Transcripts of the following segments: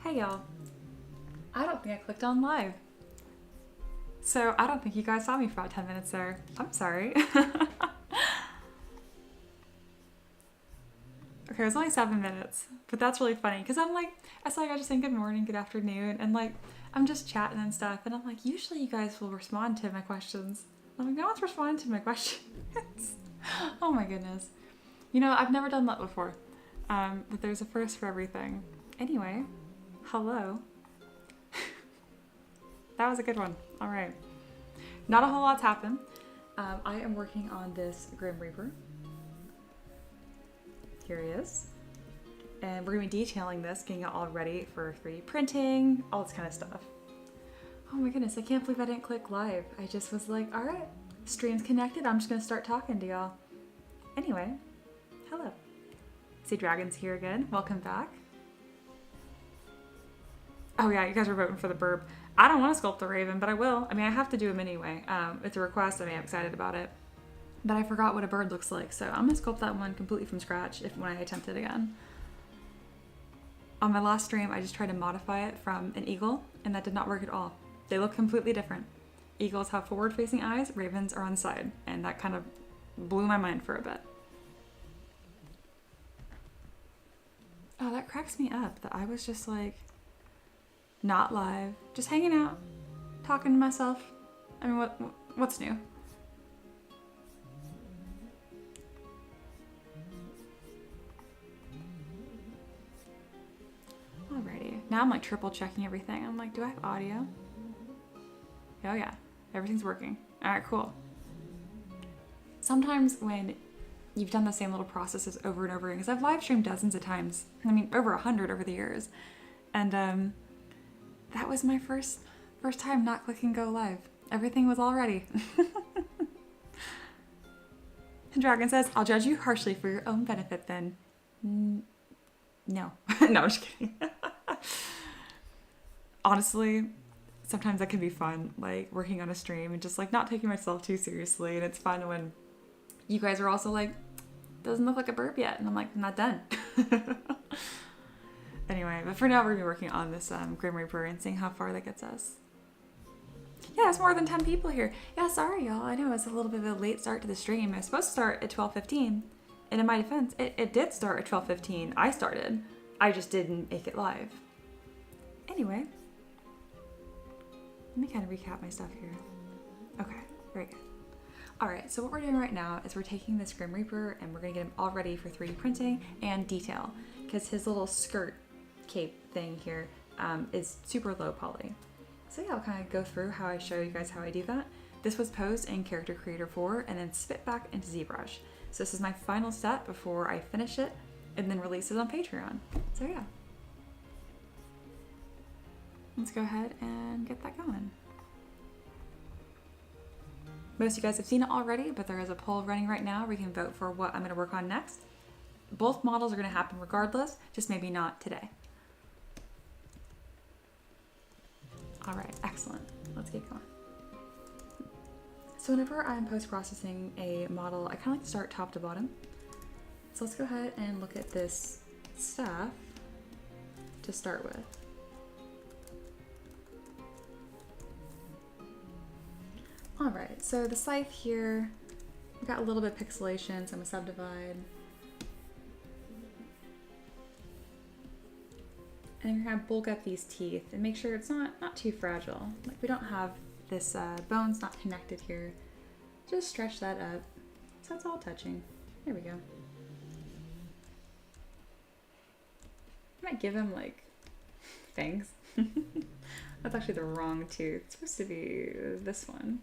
Hey y'all, I don't think I clicked on live. So I don't think you guys saw me for about 10 minutes there. I'm sorry. Okay, it was only 7 minutes, but that's really funny because I'm like, I saw you guys just saying good morning, good afternoon, and like, I'm just chatting and stuff, and I'm like, usually you guys will respond to my questions. I'm like, no one's responding to my questions. Oh my goodness. You know, I've never done that before, but there's a first for everything. Anyway, hello. That was a good one. All right. Not a whole lot's happened. I am working on this Grim Reaper. Here he is. And we're going to be detailing this, getting it all ready for 3D printing, all this kind of stuff. Oh my goodness, I can't believe I didn't click live. I just was like, all right, stream's connected. I'm just going to start talking to y'all. Anyway, hello. See, Dragon's here again. Welcome back. Oh yeah, you guys are voting for the burb. I don't want to sculpt the raven, but I will. I mean, I have to do him anyway. It's a request. I mean, I'm excited about it. But I forgot what a bird looks like, so I'm going to sculpt that one completely from scratch when I attempt it again. On my last stream, I just tried to modify it from an eagle, and that did not work at all. They look completely different. Eagles have forward-facing eyes, ravens are on the side, and that kind of blew my mind for a bit. Oh, that cracks me up that I was just like, not live, just hanging out, talking to myself. I mean, what's new? Alrighty, now I'm like triple checking everything. I'm like, do I have audio? Oh yeah, everything's working. All right, cool. Sometimes when you've done the same little processes over and over again, because I've live streamed dozens of times, I mean, over 100 over the years, and that was my first time not clicking go live. Everything was all ready. Dragon says, I'll judge you harshly for your own benefit then. No. No, I'm just kidding. Honestly, sometimes that can be fun, like working on a stream and just like not taking myself too seriously. And it's fun when you guys are also like, doesn't look like a burp yet. And I'm like, I'm not done. Anyway, but for now we're gonna be working on this Grim Reaper and seeing how far that gets us. Yeah, it's more than 10 people here. Yeah, sorry y'all. I know it's a little bit of a late start to the stream. It was supposed to start at 12:15. And in my defense, it did start at 12:15. I started. I just didn't make it live. Anyway, let me kind of recap my stuff here. Okay, very good. All right, so what we're doing right now is we're taking this Grim Reaper and we're gonna get him all ready for 3D printing and detail, because his little skirt cape thing here is super low poly. So yeah, I'll kind of go through how I show you guys how I do that. This was posed in Character Creator 4 and then spit back into ZBrush. So this is my final step before I finish it and then release it on Patreon. So yeah. Let's go ahead and get that going. Most of you guys have seen it already, but there is a poll running right now where you can vote for what I'm going to work on next. Both models are going to happen regardless, just maybe not today. All right, excellent. Let's get going. So whenever I'm post-processing a model, I kind of like to start top to bottom. So let's go ahead and look at this stuff to start with. All right, so the scythe here, we've got a little bit of pixelation, so I'm gonna subdivide. And you're gonna bulk up these teeth and make sure it's not too fragile. Like we don't have this bone's not connected here. Just stretch that up so it's all touching. There we go. I might give him like fangs. That's actually the wrong tooth. It's supposed to be this one.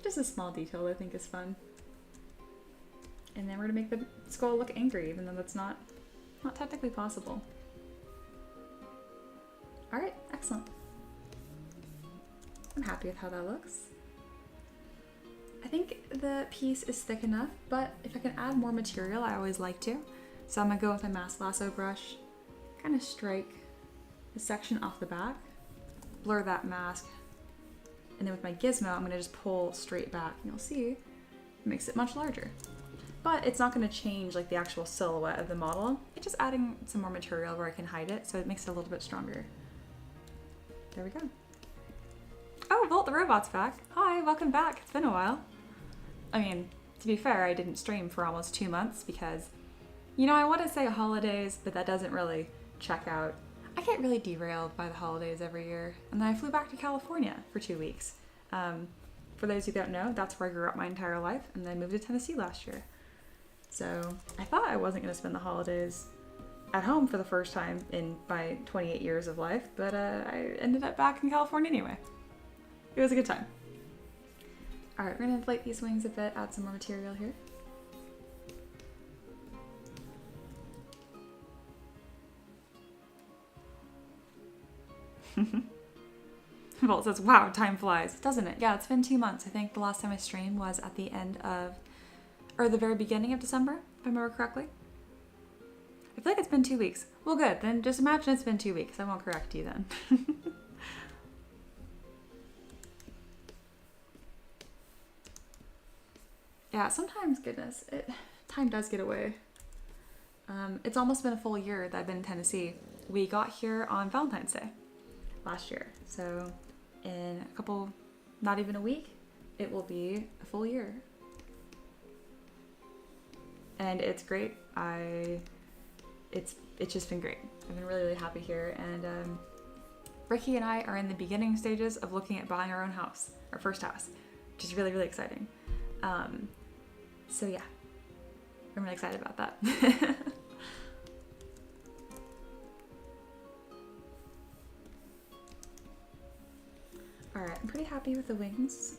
Just a small detail I think is fun. And then we're gonna make the skull look angry, even though that's not technically possible. All right, excellent. I'm happy with how that looks. I think the piece is thick enough, but if I can add more material, I always like to. So I'm gonna go with my mask lasso brush, kind of strike the section off the back, blur that mask, and then with my gizmo, I'm gonna just pull straight back. And you'll see makes it much larger. But it's not going to change like the actual silhouette of the model. It's just adding some more material where I can hide it, so it makes it a little bit stronger. There we go. Oh, Volt the Robot's back. Hi, welcome back. It's been a while. I mean, to be fair, I didn't stream for almost 2 months because, you know, I want to say holidays, but that doesn't really check out. I get really derailed by the holidays every year. And then I flew back to California for 2 weeks. For those who don't know, that's where I grew up my entire life, and then moved to Tennessee last year. So I thought I wasn't going to spend the holidays at home for the first time in my 28 years of life, but I ended up back in California anyway. It was a good time. All right, we're going to inflate these wings a bit, add some more material here. Volt says, wow, time flies, doesn't it? Yeah, it's been 2 months. I think the last time I streamed was at the end of, or the very beginning of December, if I remember correctly. I feel like it's been 2 weeks. Well, good. Then just imagine it's been 2 weeks. I won't correct you then. Yeah, sometimes, goodness, time does get away. It's almost been a full year that I've been in Tennessee. We got here on Valentine's Day last year. So in a couple, not even a week, it will be a full year. And it's great. It's just been great. I've been really, really happy here. And Ricky and I are in the beginning stages of looking at buying our own house, our first house, which is really, really exciting. So yeah, I'm really excited about that. All right, I'm pretty happy with the wings.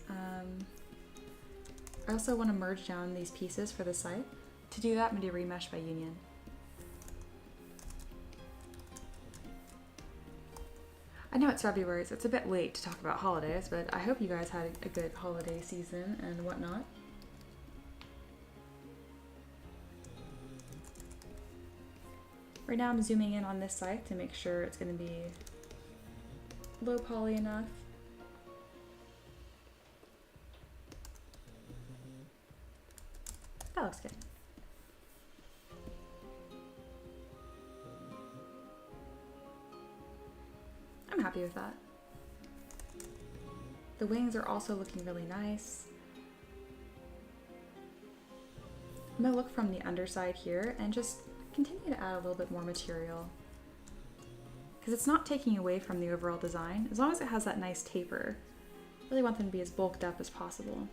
I also want to merge down these pieces for the side. To do that, I'm going to do remesh by union. I know it's February, so it's a bit late to talk about holidays, but I hope you guys had a good holiday season and whatnot. Right now I'm zooming in on this side to make sure it's going to be low poly enough. That looks good. I'm happy with that. The wings are also looking really nice. I'm going to look from the underside here and just continue to add a little bit more material, because it's not taking away from the overall design. As long as it has that nice taper, I really want them to be as bulked up as possible.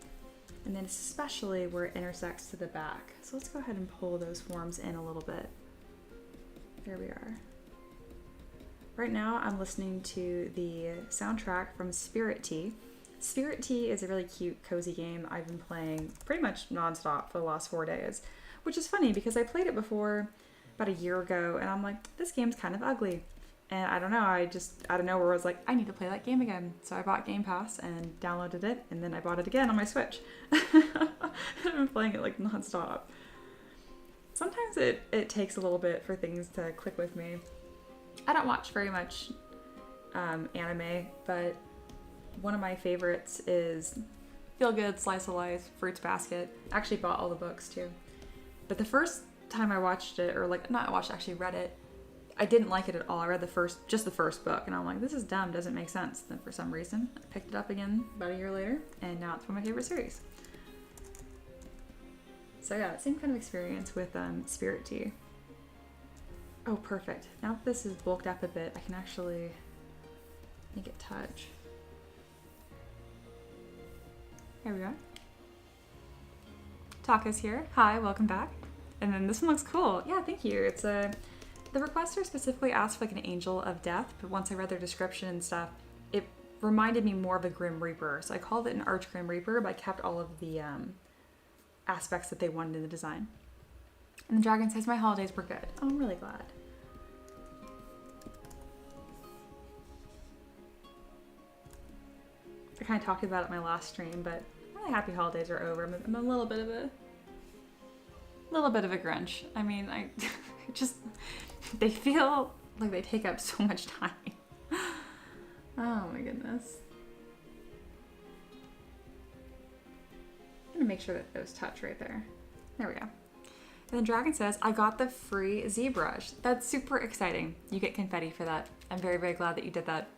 And then especially where it intersects to the back. So let's go ahead and pull those forms in a little bit. There we are. Right now I'm listening to the soundtrack from Spirit Tea. Spirit Tea is a really cute, cozy game I've been playing pretty much nonstop for the last 4 days, which is funny because I played it before about a year ago and I'm like, this game's kind of ugly. And I don't know, I just out of nowhere was like, I need to play that game again. So I bought Game Pass and downloaded it, and then I bought it again on my Switch. I've been playing it like nonstop. Sometimes it takes a little bit for things to click with me. I don't watch very much anime, but one of my favorites is Feel Good, Slice of Life, Fruits Basket. I actually bought all the books too. But the first time I watched it, or like not watched, actually read it, I didn't like it at all. I read just the first book, and I'm like, this is dumb, doesn't make sense. Then for some reason, I picked it up again about a year later, and now it's one of my favorite series. So yeah, same kind of experience with Spirit Tea. Oh, perfect. Now that this is bulked up a bit, I can actually make it touch. There we go. Taka's here. Hi, welcome back. And then this one looks cool. Yeah, thank you. It's the requester specifically asked for like an angel of death, but once I read their description and stuff, it reminded me more of a Grim Reaper. So I called it an Arch Grim Reaper, but I kept all of the aspects that they wanted in the design. And the dragon says, my holidays were good. Oh, I'm really glad. I kind of talked about it in my last stream, but I'm really happy holidays are over. I'm a little bit of a Grinch. I mean, I just, they feel like they take up so much time. Oh my goodness. I'm gonna make sure that those touch right there. There we go. And then Dragon says, I got the free ZBrush. That's super exciting. You get confetti for that. I'm very, very glad that you did that.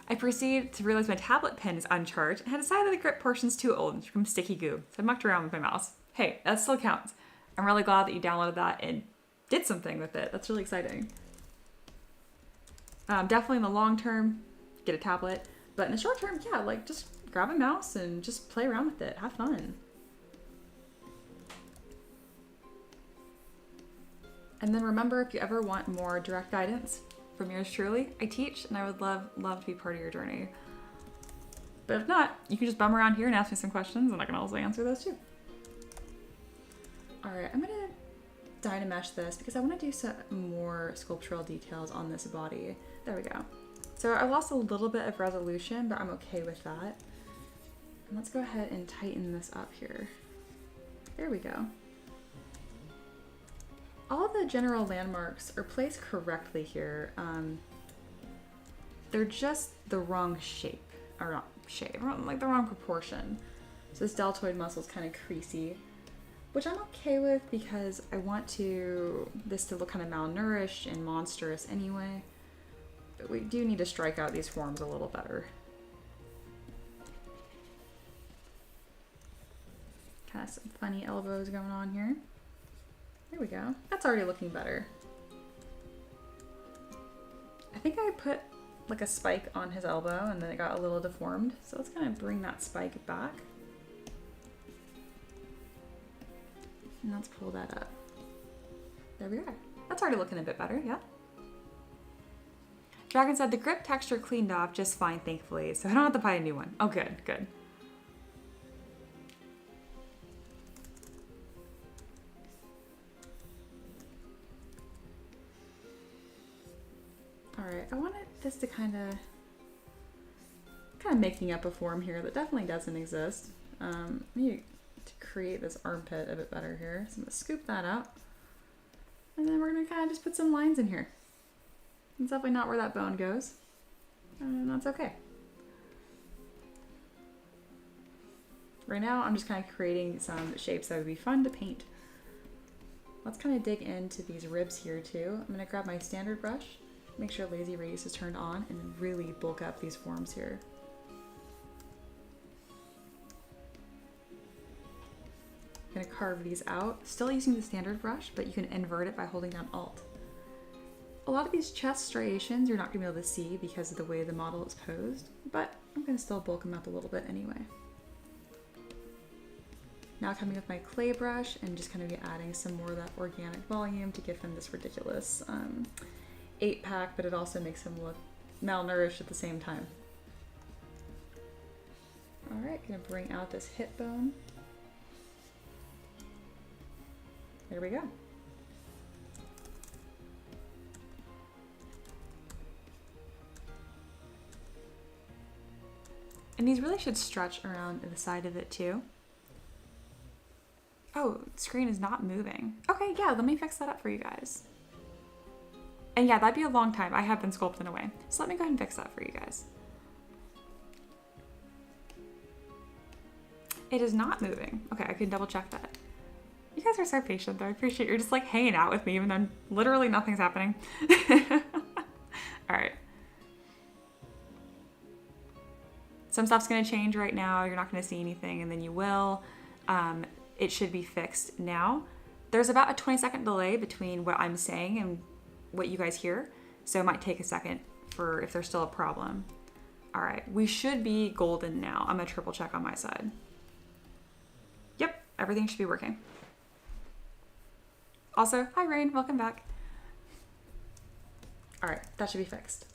I proceed to realize my tablet pen is uncharged and had decided the grip portion's too old and it's become sticky goo. So I mucked around with my mouse. Hey, that still counts. I'm really glad that you downloaded that and did something with it. That's really exciting. Definitely in the long term, get a tablet. But in the short term, yeah, like just grab a mouse and just play around with it. Have fun. And then remember, if you ever want more direct guidance from yours truly, I teach and I would love to be part of your journey. But if not, you can just bum around here and ask me some questions and I can also answer those too. All right, I'm gonna Dynamesh this because I want to do some more sculptural details on this body. There we go. So I lost a little bit of resolution, but I'm okay with that. And let's go ahead and tighten this up here. There we go. All the general landmarks are placed correctly here. They're just the wrong shape, or not shape, like the wrong proportion. So this deltoid muscle is kind of creasy, which I'm okay with because I want this to look kind of malnourished and monstrous anyway. But we do need to strike out these forms a little better. Kind of some funny elbows going on here. There we go. That's already looking better. I think I put like a spike on his elbow and then it got a little deformed. So let's kind of bring that spike back. And let's pull that up. There we are. That's already looking a bit better, yeah? Dragon said the grip texture cleaned off just fine, thankfully, so I don't have to buy a new one. Oh, good, good. All right, I wanted this to kind of making up a form here that definitely doesn't exist. I need to create this armpit a bit better here. So I'm gonna scoop that out. And then we're gonna kind of just put some lines in here. It's definitely not where that bone goes. And that's okay. Right now, I'm just kind of creating some shapes that would be fun to paint. Let's kind of dig into these ribs here too. I'm gonna grab my standard brush, make sure lazy radius is turned on, and then really bulk up these forms here. I'm gonna carve these out, still using the standard brush, but you can invert it by holding down Alt. A lot of these chest striations you're not gonna be able to see because of the way the model is posed, but I'm gonna still bulk them up a little bit anyway. Now coming with my clay brush and just kind of be adding some more of that organic volume to give him this ridiculous 8-pack, but it also makes him look malnourished at the same time. All right, gonna bring out this hip bone. There we go. And these really should stretch around the side of it too. Oh, screen is not moving. Okay, yeah, let me fix that up for you guys. And yeah, that'd be a long time. I have been sculpting away. So let me go ahead and fix that for you guys. It is not moving. Okay, I can double check that. You guys are so patient though. I appreciate you're just like hanging out with me even though literally nothing's happening. All right. Some stuff's gonna change right now. You're not gonna see anything and then you will. It should be fixed now. There's about a 20-second delay between what I'm saying and what you guys hear. So it might take a second for if there's still a problem. All right, we should be golden now. I'm gonna triple check on my side. Yep, everything should be working. Also, hi Rain, welcome back. All right, that should be fixed.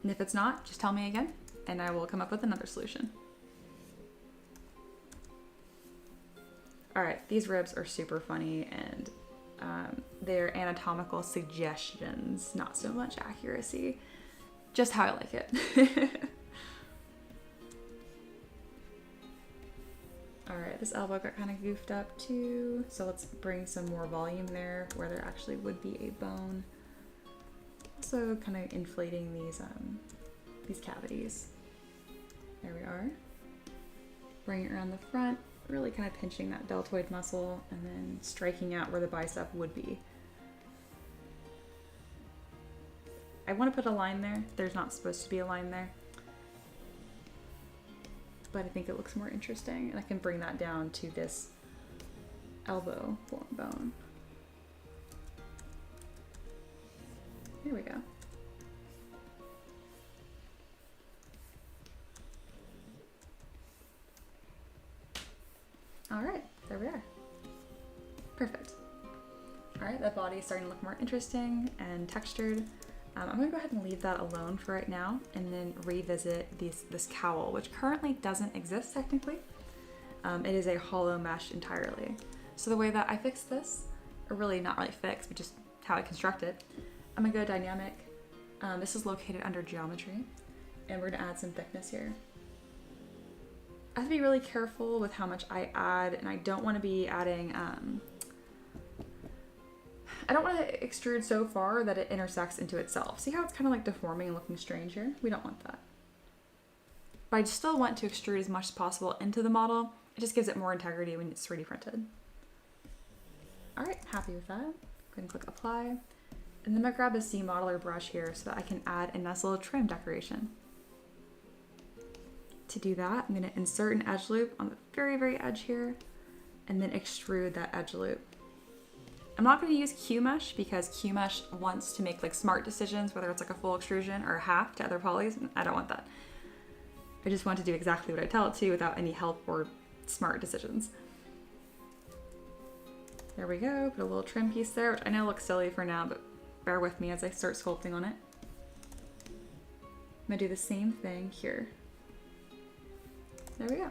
And if it's not, just tell me again and I will come up with another solution. All right, these ribs are super funny and they're anatomical suggestions, not so much accuracy. Just how I like it. All right, this elbow got kind of goofed up too. So let's bring some more volume there where there actually would be a bone. Also kind of inflating these these cavities. There we are. Bring it around the front, really kind of pinching that deltoid muscle and then striking out where the bicep would be. I want to put a line there. There's not supposed to be a line there. But I think it looks more interesting, and I can bring that down to this elbow bone. Here we go. All right, there we are. Perfect. All right, that body is starting to look more interesting and textured. I'm gonna go ahead and leave that alone for right now and then revisit this cowl, which currently doesn't exist technically. It is a hollow mesh entirely. So the way that I fix this, or really not really fix, but just how I construct it, I'm gonna go dynamic. This is located under geometry, and we're gonna add some thickness here. I have to be really careful with how much I add, and I don't want to be adding, I don't want to extrude so far that it intersects into itself. See how it's kind of like deforming and looking strange here? We don't want that. But I still want to extrude as much as possible into the model. It just gives it more integrity when it's 3D printed. All right, happy with that. Go ahead and click apply. And then I'm gonna grab a C modeler brush here so that I can add a nice little trim decoration. To do that, I'm gonna insert an edge loop on the very, very edge here, and then extrude that edge loop. I'm not gonna use Q-mesh because Q-mesh wants to make like smart decisions, whether it's like a full extrusion or a half to other polys. I don't want that. I just want to do exactly what I tell it to without any help or smart decisions. There we go, put a little trim piece there, which I know looks silly for now, but bear with me as I start sculpting on it. I'm gonna do the same thing here. There we go.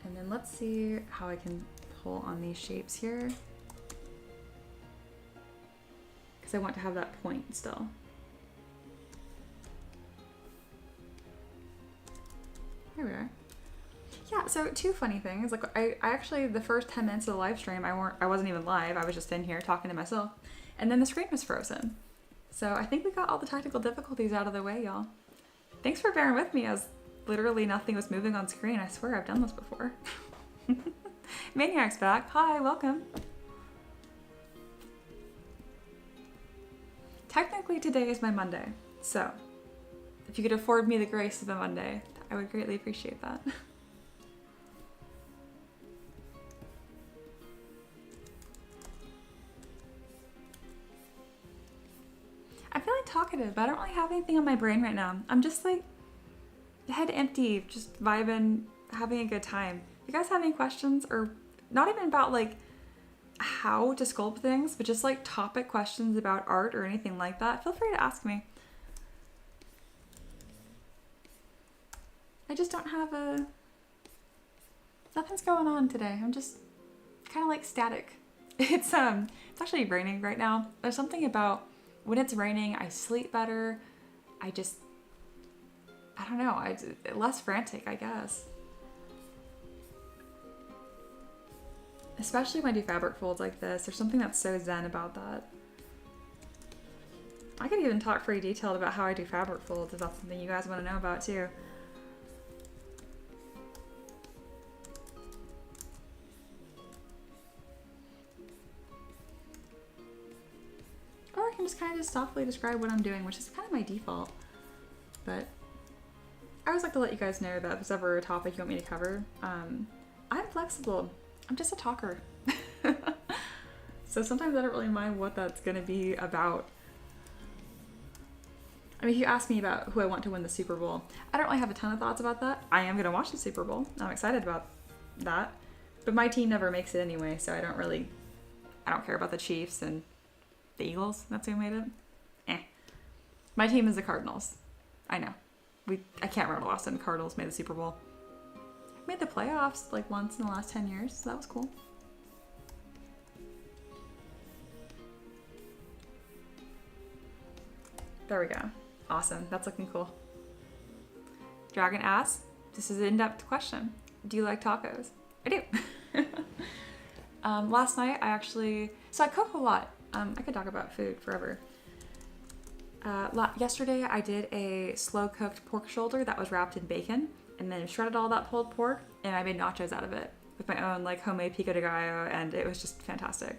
And then let's see how I can pull on these shapes here, because I want to have that point still. There we are. Yeah, so two funny things. Like I actually, the first 10 minutes of the live stream, I wasn't even live. I was just in here talking to myself, and then the screen was frozen. So I think we got all the technical difficulties out of the way, y'all. Thanks for bearing with me as literally nothing was moving on screen. I swear I've done this before. Maniac's back. Hi, welcome. Technically today is my Monday, so if you could afford me the grace of a Monday, I would greatly appreciate that. I'm feeling talkative, but I don't really have anything on my brain right now. I'm just like head empty, just vibing, having a good time. You guys have any questions, or not even about like how to sculpt things, but just like topic questions about art or anything like that, feel free to ask me. I just don't have nothing's going on today. I'm just kind of like static. It's actually raining right now. There's something about when it's raining, I sleep better. I don't know, less frantic, I guess. Especially when I do fabric folds like this. There's something that's so zen about that. I could even talk pretty detailed about how I do fabric folds if that's something you guys want to know about too. Or I can just kind of softly describe what I'm doing, which is kind of my default. But I always like to let you guys know that if there's ever a topic you want me to cover, I'm flexible. I'm just a talker. So sometimes I don't really mind what that's gonna be about. I mean, if you ask me about who I want to win the Super Bowl, I don't really have a ton of thoughts about that. I am gonna watch the Super Bowl. I'm excited about that. But my team never makes it anyway, so I don't care about the Chiefs and the Eagles. That's who made it. My team is the Cardinals. I know. I can't remember the last time the Cardinals made the Super Bowl. Made the playoffs like once in the last 10 years, so that was cool. There we go. Awesome. That's looking cool. Dragon asks, this is an in-depth question. Do you like tacos? I do. Last night so I cook a lot. I could talk about food forever. Yesterday I did a slow cooked pork shoulder that was wrapped in bacon and then shredded all that pulled pork and I made nachos out of it with my own like homemade pico de gallo and it was just fantastic.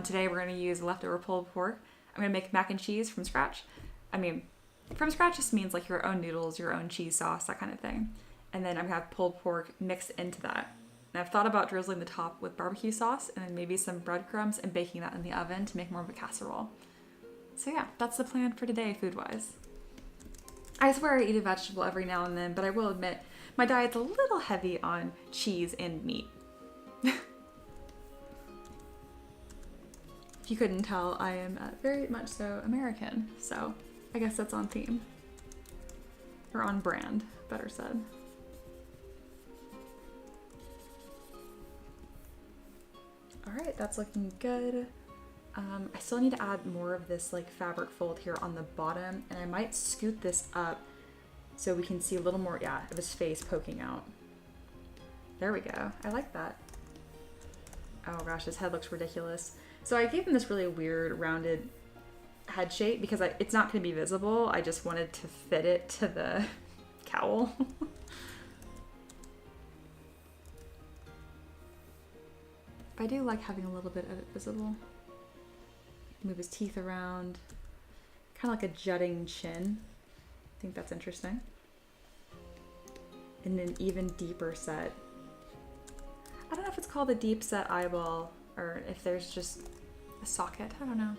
Today we're going to use leftover pulled pork. I'm going to make mac and cheese from scratch. I mean, from scratch just means like your own noodles, your own cheese sauce, that kind of thing. And then I'm going to have pulled pork mixed into that. And I've thought about drizzling the top with barbecue sauce and then maybe some breadcrumbs and baking that in the oven to make more of a casserole. So yeah, that's the plan for today food-wise. I swear I eat a vegetable every now and then, but I will admit my diet's a little heavy on cheese and meat. If you couldn't tell, I am very much so American, so I guess that's on theme. Or on brand, better said. Alright, that's looking good. I still need to add more of this like fabric fold here on the bottom, and I might scoot this up so we can see a little more, of his face poking out. There we go. I like that. Oh gosh, his head looks ridiculous. So I gave him this really weird rounded head shape because it's not going to be visible. I just wanted to fit it to the cowl. I do like having a little bit of it visible. Move his teeth around. Kind of like a jutting chin. I think that's interesting. And an even deeper set. I don't know if it's called a deep set eyeball or if there's just a socket. I don't know.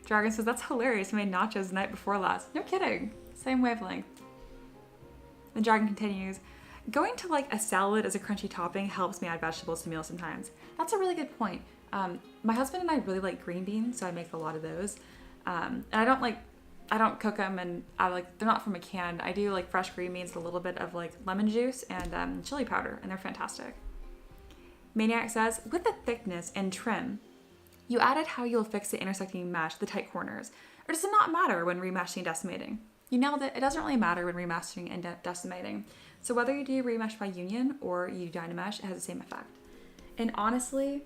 Dragon says, that's hilarious. I made nachos the night before last. No kidding. Same wavelength. The Dragon continues, going to like a salad as a crunchy topping helps me add vegetables to meals sometimes. That's a really good point. My husband and I really like green beans, so I make a lot of those. And I don't cook them, and they're not from a can. I do like fresh green beans with a little bit of like lemon juice and chili powder, and they're fantastic. Maniac says, with the thickness and trim, you added how you'll fix the intersecting mesh, the tight corners. Or does it not matter when remeshing and decimating? You nailed it. It doesn't really matter when remeshing and decimating. So whether you do remesh by union or you dynamesh, it has the same effect. And honestly,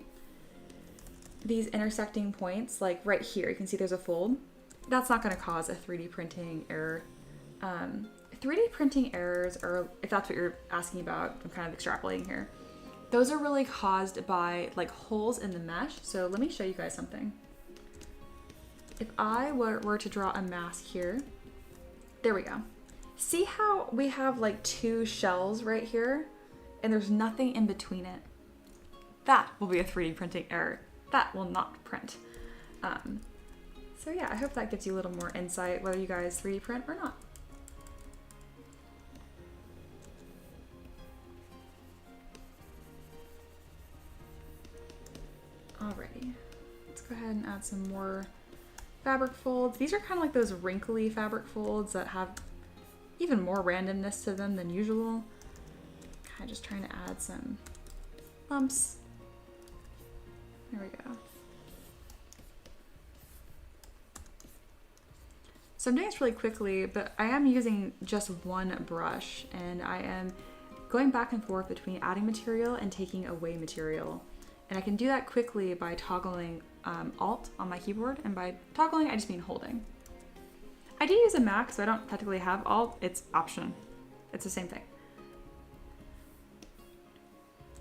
these intersecting points, like right here, you can see there's a fold. That's not going to cause a 3D printing error. 3D printing errors, or if that's what you're asking about, I'm kind of extrapolating here. Those are really caused by like holes in the mesh. So let me show you guys something. If I were to draw a mask here, there we go. See how we have like two shells right here and there's nothing in between it? That will be a 3D printing error. That will not print. So yeah, I hope that gives you a little more insight whether you guys 3D print or not. Alrighty, let's go ahead and add some more fabric folds. These are kind of like those wrinkly fabric folds that have even more randomness to them than usual. Kind of just trying to add some bumps. There we go. So I'm doing this really quickly, but I am using just one brush and I am going back and forth between adding material and taking away material. And I can do that quickly by toggling Alt on my keyboard, and by toggling I just mean holding. I do use a Mac, so I don't technically have Alt, it's Option. It's the same thing.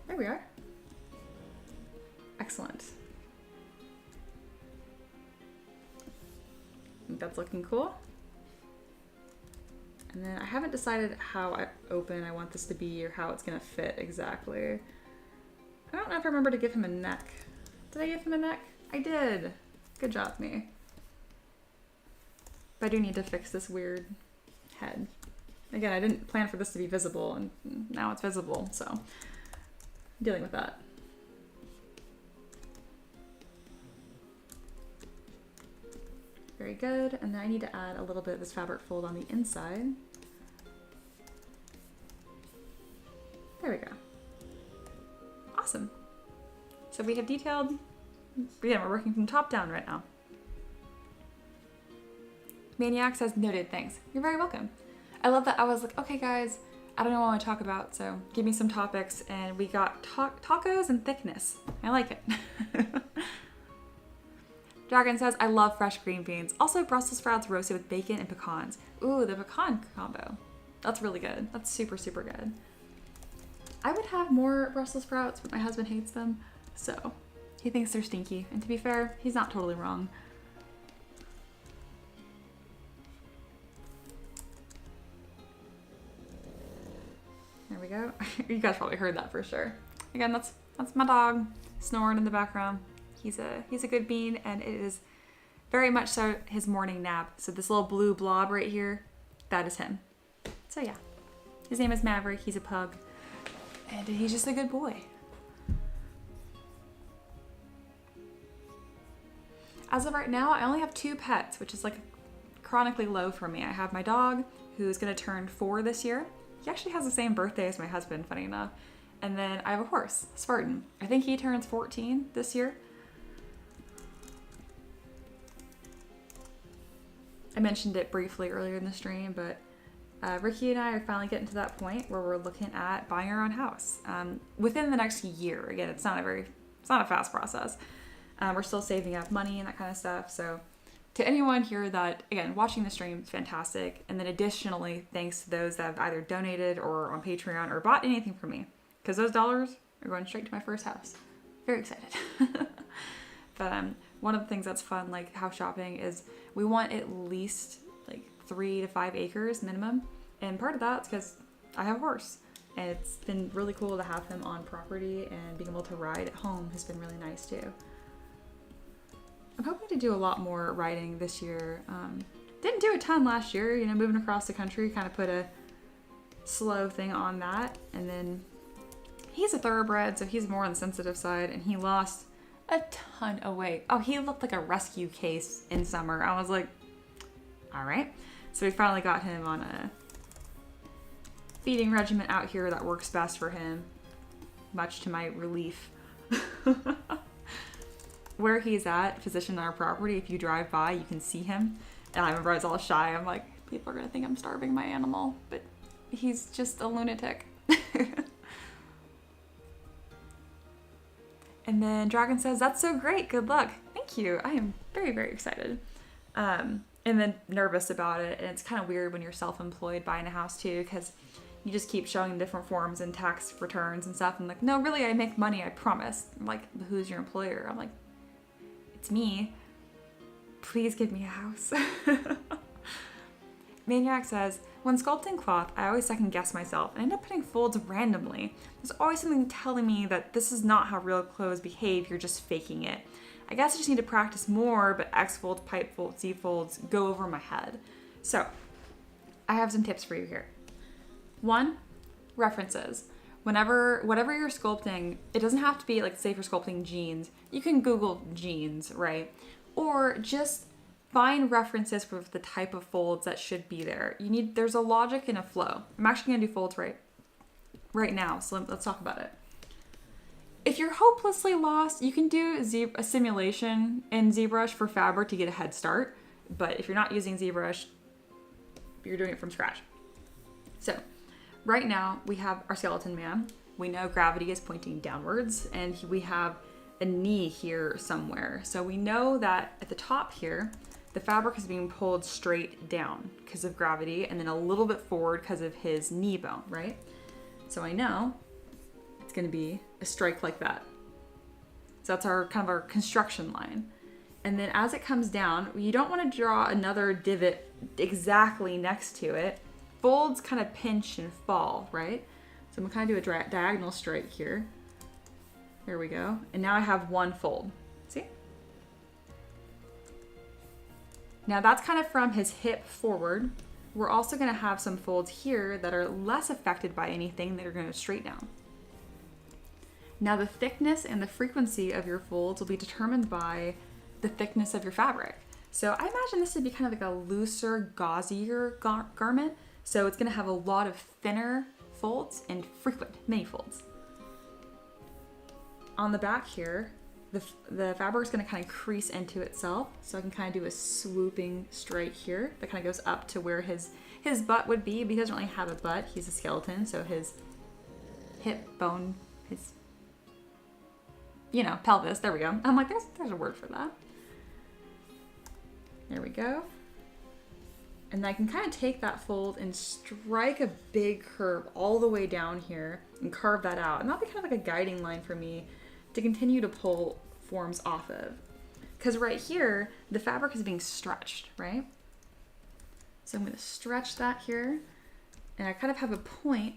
There we are. Excellent. I think that's looking cool. And then I haven't decided how open I want this to be or how it's gonna fit exactly. I don't know if I remember to give him a neck. Did I give him a neck? I did. Good job, me. But I do need to fix this weird head. Again, I didn't plan for this to be visible, and now it's visible, so I'm dealing with that. Very good. And then I need to add a little bit of this fabric fold on the inside. There we go. Awesome. So we have detailed, again, we're working from top down right now. Maniac says, noted, thanks. You're very welcome. I love that. I was like, okay guys, I don't know what I want to talk about, so give me some topics. And we got tacos and thickness. I like it. Dragon says, I love fresh green beans. Also Brussels sprouts roasted with bacon and pecans. Ooh, the pecan combo. That's really good. That's super, super good. I would have more Brussels sprouts, but my husband hates them. So he thinks they're stinky. And to be fair, he's not totally wrong. There we go. You guys probably heard that for sure. Again, that's my dog snoring in the background. He's a good bean, and it is very much so his morning nap. So this little blue blob right here, that is him. So yeah, his name is Maverick. He's a pug, and he's just a good boy. As of right now, I only have 2 pets, which is like chronically low for me. I have my dog, who's gonna turn 4 this year. He actually has the same birthday as my husband, funny enough. And then I have a horse, Spartan. I think he turns 14 this year. I mentioned it briefly earlier in the stream, but Ricky and I are finally getting to that point where we're looking at buying our own house within the next year. Again, it's not a fast process. We're still saving up money and that kind of stuff. So to anyone here that, again, watching the stream is fantastic. And then additionally, thanks to those that have either donated or on Patreon or bought anything from me, because those dollars are going straight to my first house. Very excited. But one of the things that's fun, like house shopping, is we want at least like 3 to 5 acres minimum. And part of that's because I have a horse. And it's been really cool to have him on property, and being able to ride at home has been really nice too. I'm hoping to do a lot more riding this year. Didn't do a ton last year, you know, moving across the country, kind of put a slow thing on that. And then he's a thoroughbred, so he's more on the sensitive side, and he lost a ton of weight. Oh, he looked like a rescue case in summer. I was like, all right. So we finally got him on a feeding regimen out here that works best for him, much to my relief. Where he's at, positioned on our property, if you drive by, you can see him. And I remember I was all shy. I'm like, people are gonna think I'm starving my animal, but he's just a lunatic. And then Dragon says, that's so great, good luck. Thank you, I am very, very excited. And then nervous about it. And it's kind of weird when you're self-employed buying a house too, because you just keep showing different forms and tax returns and stuff. And like, no, really, I make money, I promise. I'm like, who's your employer? I'm like, it's me. Please give me a house. Maniac says, when sculpting cloth, I always second guess myself and end up putting folds randomly. There's always something telling me that this is not how real clothes behave, you're just faking it. I guess I just need to practice more, but X folds, pipe folds, Z folds go over my head. So, I have some tips for you here. 1, references. Whatever you're sculpting, it doesn't have to be like, say for sculpting jeans, you can Google jeans, right? Or just find references for the type of folds that should be there. There's a logic and a flow. I'm actually gonna do folds right now, so let's talk about it. If you're hopelessly lost, you can do a simulation in ZBrush for fabric to get a head start. But if you're not using ZBrush, you're doing it from scratch. So, right now, we have our skeleton man. We know gravity is pointing downwards, and we have a knee here somewhere. So we know that at the top here, the fabric is being pulled straight down because of gravity, and then a little bit forward because of his knee bone, right? So I know it's gonna be a strike like that. So that's our kind of our construction line. And then as it comes down, you don't want to draw another divot exactly next to it. Folds kind of pinch and fall, right? So I'm gonna kind of do a diagonal strike here. There we go. And now I have one fold. See? Now that's kind of from his hip forward. We're also gonna have some folds here that are less affected by anything that are gonna straight down. Now the thickness and the frequency of your folds will be determined by the thickness of your fabric. So I imagine this would be kind of like a looser, gauzier garment. So it's gonna have a lot of thinner folds and frequent mini folds. On the back here, the fabric is gonna kind of crease into itself. So I can kind of do a swooping strike here that kind of goes up to where his his butt would be, but he doesn't really have a butt. He's a skeleton, so his hip bone, his, you know, pelvis. There we go. I'm like, there's a word for that. There we go. And I can kind of take that fold and strike a big curve all the way down here and carve that out. And that'll be kind of like a guiding line for me to continue to pull forms off of. Because right here, the fabric is being stretched, right? So I'm going to stretch that here. And I kind of have a point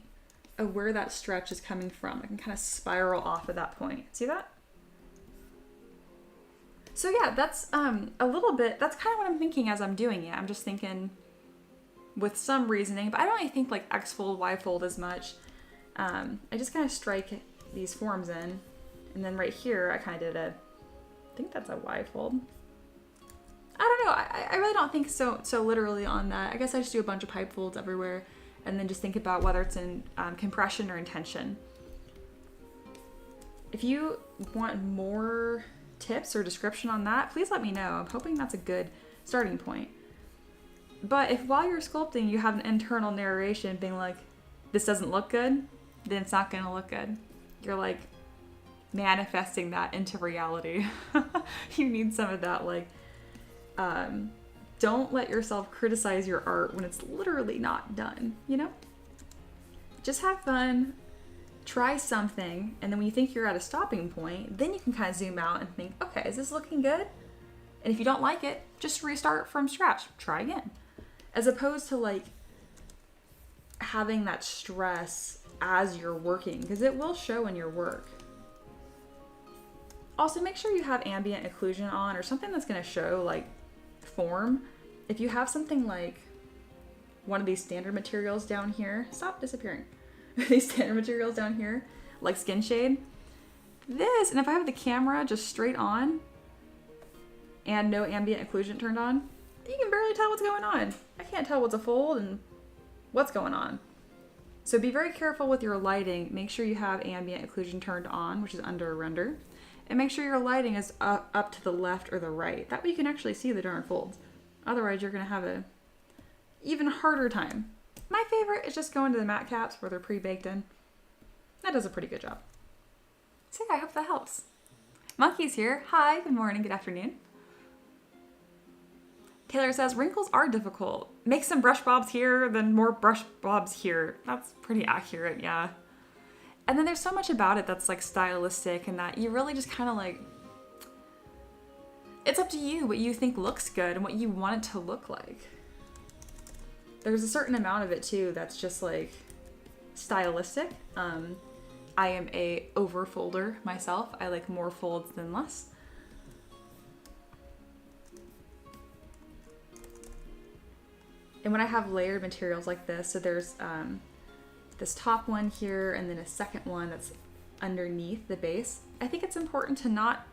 of where that stretch is coming from. I can kind of spiral off of that point. See that? So yeah, that's a little bit, that's kind of what I'm thinking as I'm doing it. I'm just thinking with some reasoning, but I don't really think like X fold, Y fold as much. I just kind of strike these forms in. And then right here, I kind of did I think that's a Y fold. I don't know, I really don't think so literally on that. I guess I just do a bunch of pipe folds everywhere and then just think about whether it's in compression or in tension. If you want more tips or description on that, please let me know. I'm hoping that's a good starting point. But if while you're sculpting you have an internal narration being like, this doesn't look good, then it's not gonna look good. You're like manifesting that into reality. You need some of that, like, don't let yourself criticize your art when it's literally not done, you know? Just have fun, try something, and then when you think you're at a stopping point, then you can kind of zoom out and think, okay, is this looking good? And if you don't like it, just restart from scratch, try again. As opposed to like having that stress as you're working, because it will show in your work. Also, make sure you have ambient occlusion on or something that's going to show like form. If you have something like one of these standard materials down here, stop disappearing. These standard materials down here, like skin shade, this, and if I have the camera just straight on and no ambient occlusion turned on, you can barely tell what's going on. I can't tell what's a fold and what's going on. So be very careful with your lighting. Make sure you have ambient occlusion turned on, which is under a render. And make sure your lighting is up to the left or the right. That way you can actually see the darn folds. Otherwise, you're going to have a even harder time. My favorite is just going to the matte caps where they're pre-baked in. That does a pretty good job. So yeah, I hope that helps. Monkey's here. Hi, good morning, good afternoon. Taylor says, wrinkles are difficult. Make some brush bobs here, then more brush bobs here. That's pretty accurate, yeah. And then there's so much about it that's like stylistic and that you really just kind of like, it's up to you what you think looks good and what you want it to look like. There's a certain amount of it too that's just like stylistic. I am a overfolder myself. I like more folds than less. And when I have layered materials like this, so there's this top one here and then a second one that's underneath the base, I think it's important to not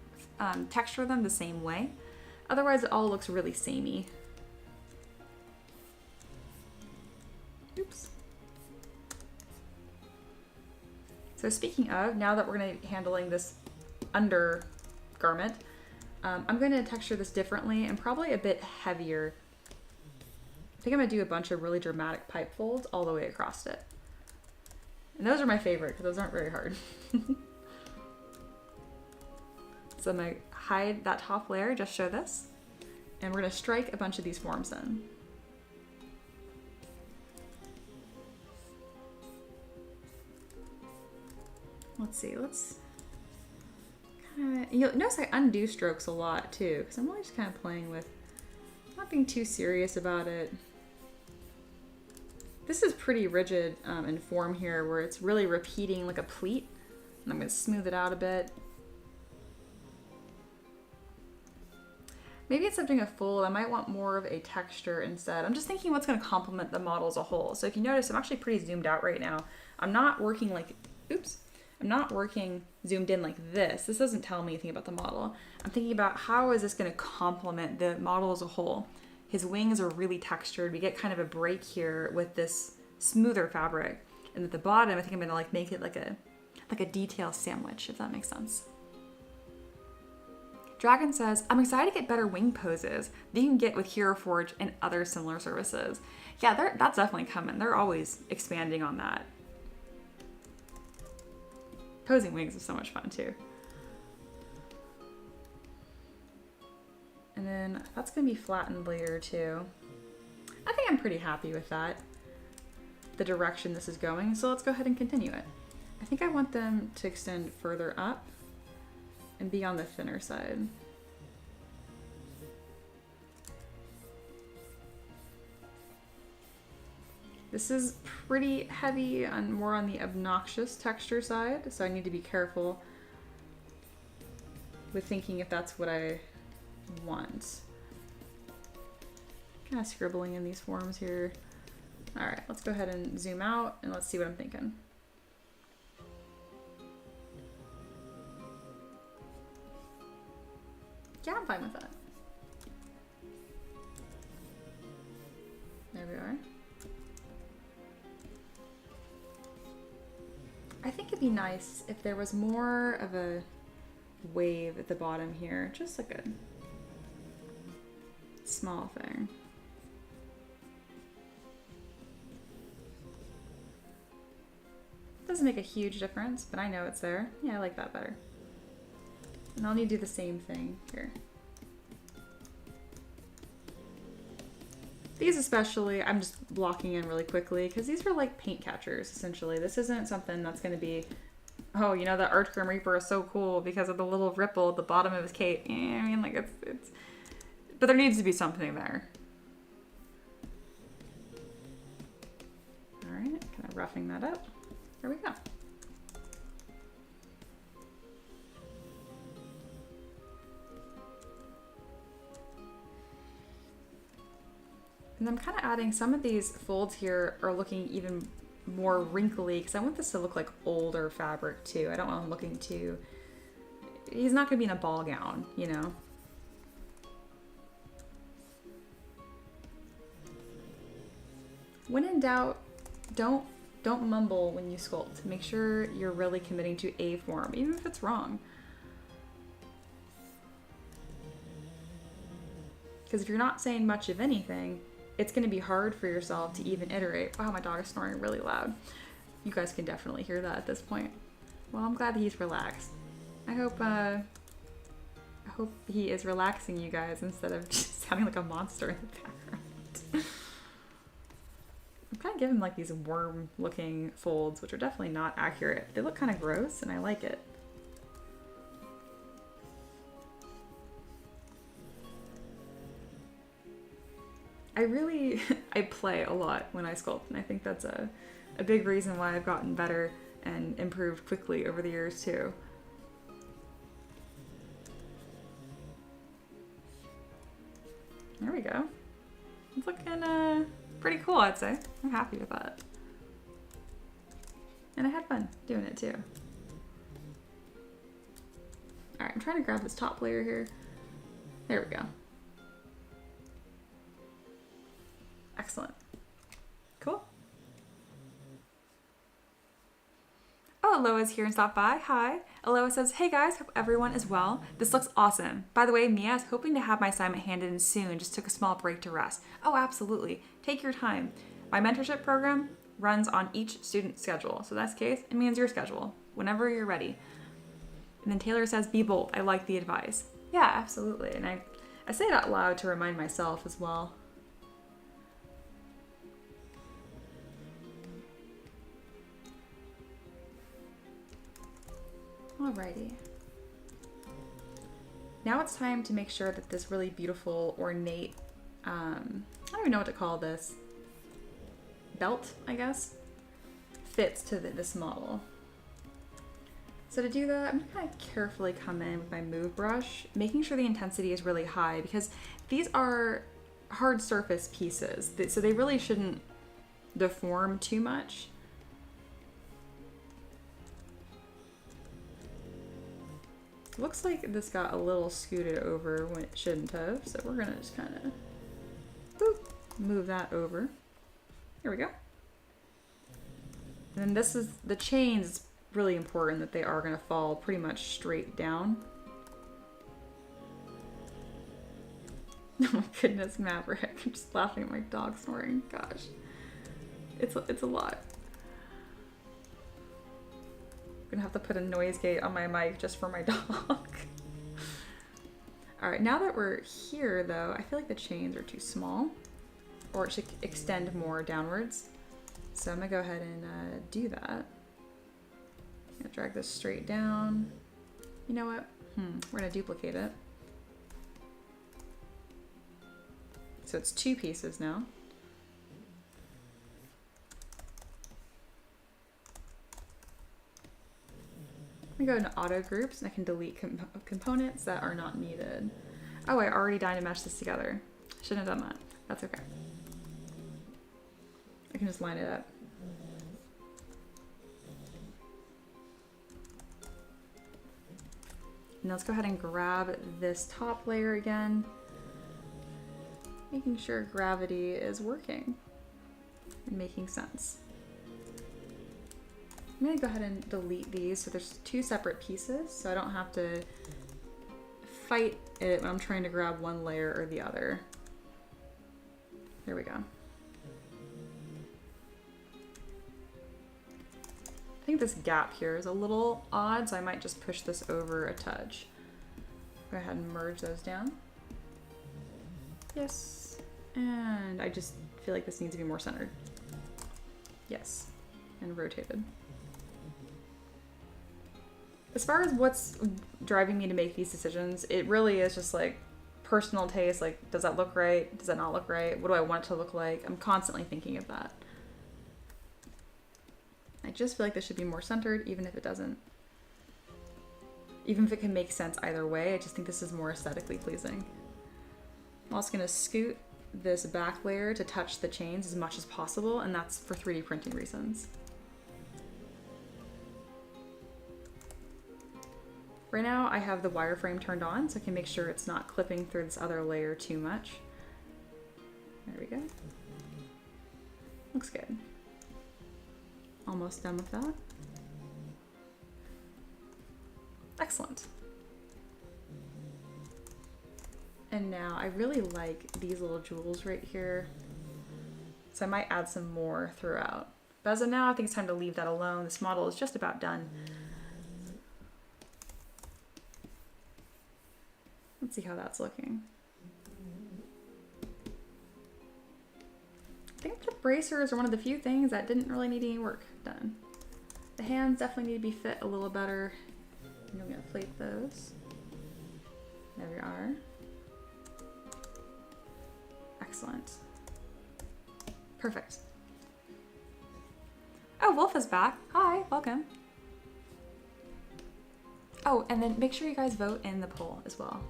texture them the same way. Otherwise it all looks really samey. Oops. So speaking of, now that we're going to be handling this undergarment, I'm going to texture this differently and probably a bit heavier. I think I'm going to do a bunch of really dramatic pipe folds all the way across it. And those are my favorite because those aren't very hard. So I'm going to hide that top layer, just show this. And we're going to strike a bunch of these forms in. Let's see, let's kind of, you'll notice I undo strokes a lot too, because I'm really just kind of playing with, not being too serious about it. This is pretty rigid in form here, where it's really repeating like a pleat. And I'm going to smooth it out a bit. Maybe it's something a fold. I might want more of a texture instead. I'm just thinking what's going to complement the model as a whole. So if you notice, I'm actually pretty zoomed out right now. I'm not working like, oops. I'm not working zoomed in like this. This doesn't tell me anything about the model. I'm thinking about how is this going to complement the model as a whole. His wings are really textured. We get kind of a break here with this smoother fabric. And at the bottom, I think I'm going to like make it like a detail sandwich, if that makes sense. Dragon says, I'm excited to get better wing poses that you can get with Hero Forge and other similar services. Yeah, that's definitely coming. They're always expanding on that. Posing wings is so much fun too. And then that's gonna be flattened later too. I think I'm pretty happy with that, the direction this is going. So let's go ahead and continue it. I think I want them to extend further up and be on the thinner side. This is pretty heavy and more on the obnoxious texture side, so I need to be careful with thinking if that's what I want. Kind of scribbling in these forms here. All right, let's go ahead and zoom out and let's see what I'm thinking. Yeah, I'm fine with that. There we are. I think it'd be nice if there was more of a wave at the bottom here, just like a small thing. Doesn't make a huge difference, but I know it's there. Yeah, I like that better. And I'll need to do the same thing here. These especially, I'm just blocking in really quickly because these are like paint catchers, essentially. This isn't something that's going to be, oh, you know, the Arch Grim Reaper is so cool because of the little ripple at the bottom of his cape. I mean, like, it's, but there needs to be something there. All right, kind of roughing that up. There we go. And I'm kind of adding some of these folds here are looking even more wrinkly because I want this to look like older fabric too. I don't want him looking too, he's not going to be in a ball gown, you know. When in doubt, don't mumble when you sculpt. Make sure you're really committing to a form, even if it's wrong. Because if you're not saying much of anything, it's going to be hard for yourself to even iterate. Wow, my dog is snoring really loud. You guys can definitely hear that at this point. Well, I'm glad he's relaxed. I hope he is relaxing you guys instead of just sounding like a monster in the background. I'm kind of giving like these worm-looking folds, which are definitely not accurate. They look kind of gross, and I like it. I play a lot when I sculpt, and I think that's a big reason why I've gotten better and improved quickly over the years too. There we go. It's looking pretty cool, I'd say. I'm happy with that. And I had fun doing it too. All right, I'm trying to grab this top layer here. There we go. Excellent. Cool. Oh, Aloha's here and stopped by. Hi. Aloha says, hey guys, hope everyone is well. This looks awesome. By the way, Mia is hoping to have my assignment handed in soon. Just took a small break to rest. Oh, absolutely. Take your time. My mentorship program runs on each student's schedule. So in this case, it means your schedule, whenever you're ready. And then Taylor says, be bold. I like the advice. Yeah, absolutely. And I say it out loud to remind myself as well. Alrighty. Now it's time to make sure that this really beautiful, ornate, I don't even know what to call this, belt, I guess, fits to this model. So to do that, I'm gonna kind of carefully come in with my move brush, making sure the intensity is really high because these are hard surface pieces, so they really shouldn't deform too much. Looks like this got a little scooted over when it shouldn't have, so we're gonna just kind of move that over. Here we go. And then this is the chains. It's really important that they are gonna fall pretty much straight down. Oh my goodness, Maverick. I'm just laughing at my dog snoring. Gosh. It's a lot. I'm gonna have to put a noise gate on my mic just for my dog. Alright, now that we're here though, I feel like the chains are too small. Or it should extend more downwards. So I'm gonna go ahead and do that. I'm gonna drag this straight down. You know what? We're gonna duplicate it. So it's 2 pieces now. I'm gonna go into auto groups and I can delete components that are not needed. Oh, I already Dynameshed this together. Shouldn't have done that. That's okay. I can just line it up. Now let's go ahead and grab this top layer again. Making sure gravity is working and making sense. I'm gonna go ahead and delete these so there's 2 separate pieces so I don't have to fight it when I'm trying to grab one layer or the other. There we go. I think this gap here is a little odd, so I might just push this over a touch. Go ahead and merge those down. Yes. And I just feel like this needs to be more centered. Yes. And rotated. As far as what's driving me to make these decisions, it really is just like personal taste. Like, does that look right? Does that not look right? What do I want it to look like? I'm constantly thinking of that. I just feel like this should be more centered, even if it doesn't. Even if it can make sense either way, I just think this is more aesthetically pleasing. I'm also gonna scoot this back layer to touch the chains as much as possible, and that's for 3D printing reasons. Right now I have the wireframe turned on, so I can make sure it's not clipping through this other layer too much. There we go. Looks good. Almost done with that. Excellent. And now I really like these little jewels right here. So I might add some more throughout. But as of now, I think it's time to leave that alone. This model is just about done. Let's see how that's looking. I think the bracers are one of the few things that didn't really need any work done. The hands definitely need to be fit a little better. And I'm gonna plate those. There we are. Excellent. Perfect. Oh, Wolf is back. Hi, welcome. Oh, and then make sure you guys vote in the poll as well.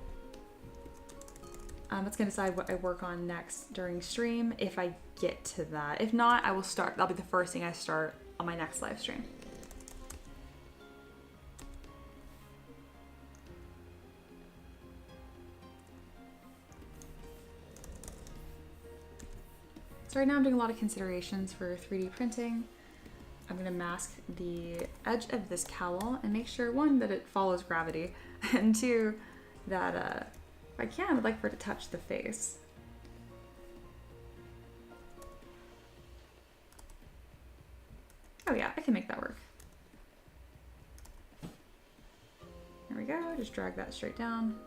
It's gonna decide what I work on next during stream if I get to that. If not, I will start. That'll be the first thing I start on my next live stream. So right now I'm doing a lot of considerations for 3D printing. I'm gonna mask the edge of this cowl and make sure, 1, that it follows gravity, and 2, that if I can, I'd like for it to touch the face. Oh yeah, I can make that work. There we go, just drag that straight down.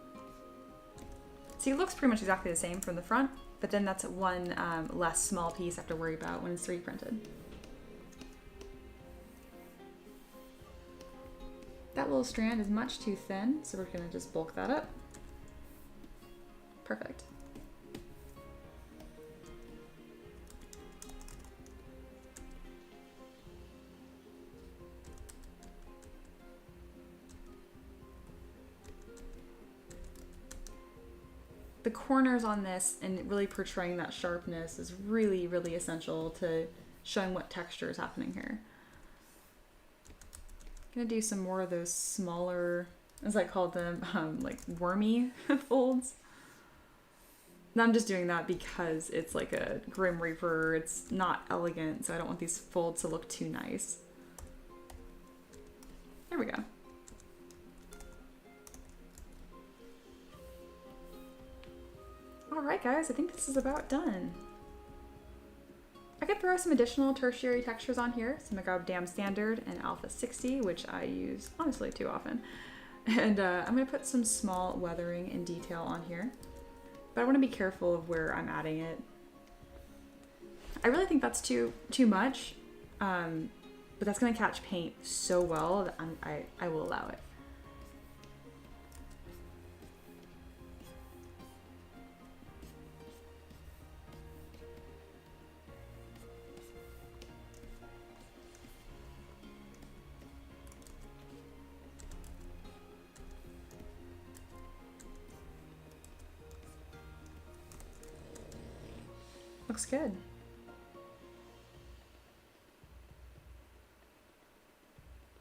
See, it looks pretty much exactly the same from the front, but then that's one less small piece I have to worry about when it's 3D printed. That little strand is much too thin, so we're gonna just bulk that up. Perfect. The corners on this and really portraying that sharpness is really, really essential to showing what texture is happening here. I'm gonna do some more of those smaller, as I call them, like wormy folds. And I'm just doing that because it's like a Grim Reaper. It's not elegant, so I don't want these folds to look too nice. There we go. All right, guys, I think this is about done. I could throw some additional tertiary textures on here. So I'm gonna grab Dam Standard and Alpha 60, which I use honestly too often. And I'm gonna put some small weathering and detail on here. But I wanna be careful of where I'm adding it. I really think that's too much, but that's gonna catch paint so well that I will allow it. Looks good.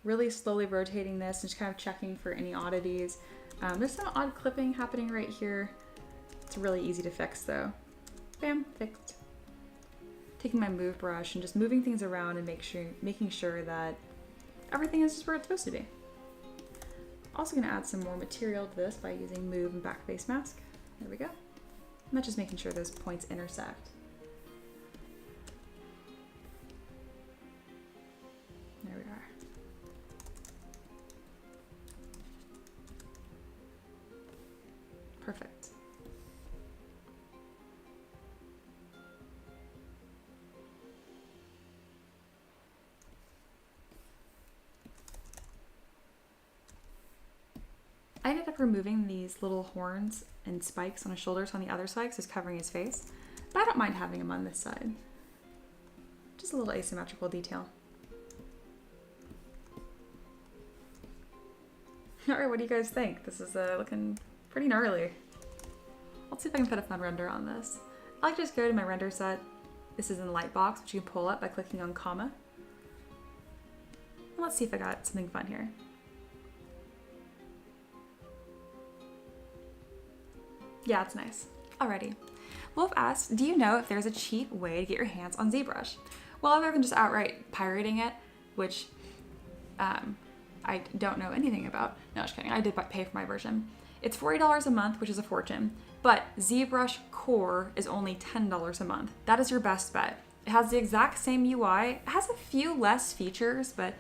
Really slowly rotating this and just kind of checking for any oddities. There's some odd clipping happening right here. It's really easy to fix though. Bam, fixed. Taking my move brush and just moving things around and making sure that everything is just where it's supposed to be. Also gonna add some more material to this by using move and back face mask. There we go. I'm not just making sure those points intersect. There we are. Perfect. I ended up removing these little horns and spikes on his shoulders on the other side because it's covering his face, but I don't mind having them on this side. Just a little asymmetrical detail. Alright, what do you guys think? This is looking pretty gnarly. Let's see if I can put a fun render on this. I like to just go to my render set. This is in the Lightbox, which you can pull up by clicking on comma. And let's see if I got something fun here. Yeah, it's nice. Alrighty. Wolf asks, do you know if there's a cheap way to get your hands on ZBrush? Well, other than just outright pirating it, which I don't know anything about. No, just kidding. I did pay for my version. It's $40 a month, which is a fortune, but ZBrush Core is only $10 a month. That is your best bet. It has the exact same UI. It has a few less features, but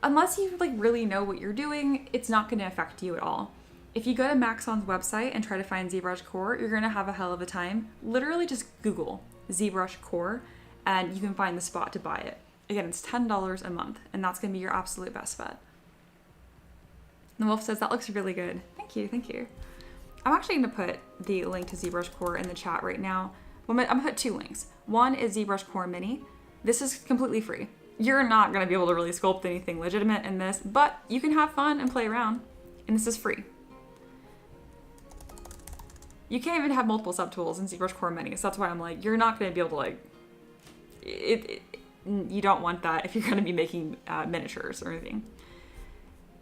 unless you really know what you're doing, it's not going to affect you at all. If you go to Maxon's website and try to find ZBrush Core, you're going to have a hell of a time. Literally just Google ZBrush Core and you can find the spot to buy it. Again, it's $10 a month, and that's going to be your absolute best bet. And the Wolf says, that looks really good. Thank you, thank you. I'm actually going to put the link to ZBrush Core in the chat right now. I'm going to put two links. One is ZBrush Core Mini. This is completely free. You're not going to be able to really sculpt anything legitimate in this, but you can have fun and play around, and this is free. You can't even have multiple subtools in ZBrush Core Mini, so that's why I'm like, you're not going to be able to you don't want that if you're going to be making miniatures or anything.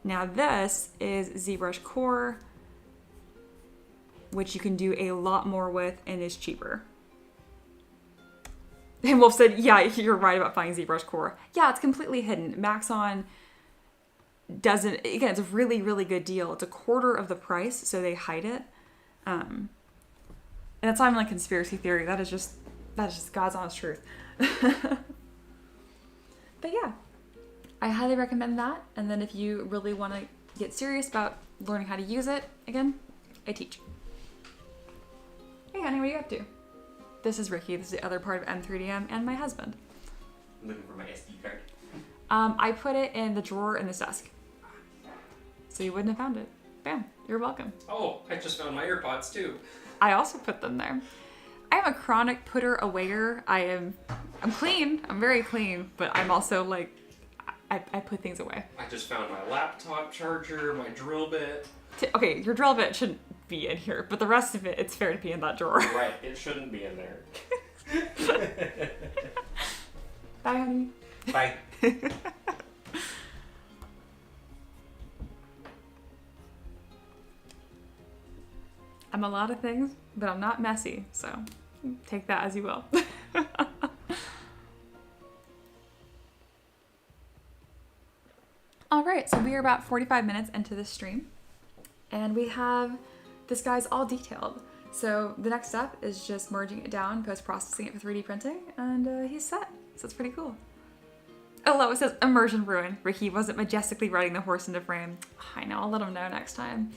Now this is ZBrush Core, which you can do a lot more with and is cheaper. And Wolf said, yeah, you're right about finding ZBrush Core. Yeah, it's completely hidden. Maxon doesn't, again, it's a really, really good deal. It's a quarter of the price, so they hide it. And that's not even like conspiracy theory. That is just God's honest truth. But yeah, I highly recommend that. And then if you really want to get serious about learning how to use it, again, I teach. Hey honey, what are you up to? This is Ricky. This is the other part of M3DM and my husband. I'm looking for my SD card. I put it in the drawer in this desk. So you wouldn't have found it. Bam, you're welcome. Oh, I just found my AirPods too. I also put them there. I am a chronic putter-awayer. I'm clean. I'm very clean, but I'm also like, I put things away. I just found my laptop charger, my drill bit. Okay, your drill bit shouldn't be in here, but the rest of it, it's fair to be in that drawer. Right, it shouldn't be in there. Bye, honey. Bye. I'm a lot of things, but I'm not messy, so take that as you will. All right, so we are about 45 minutes into this stream, and we have this guy's all detailed. So the next step is just merging it down, post-processing it for 3D printing, and he's set. So it's pretty cool. Oh, Lois says, immersion ruin. Ricky wasn't majestically riding the horse into frame. I know, I'll let him know next time.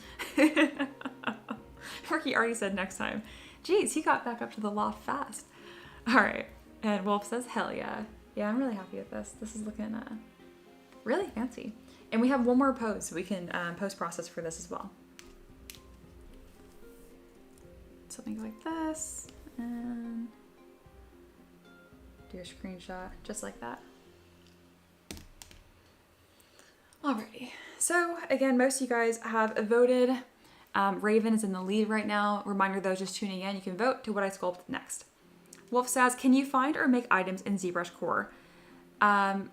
Ricky already said next time. Geez, he got back up to the loft fast. All right, and Wolf says, hell yeah. Yeah, I'm really happy with this. This is looking really fancy. And we have one more pose, so we can post-process for this as well. Something like this, and do a screenshot just like that. Alrighty, so again, most of you guys have voted. Raven is in the lead right now. Reminder those just tuning in, you can vote to what I sculpt next. Wolf says, can you find or make items in ZBrush Core? I'm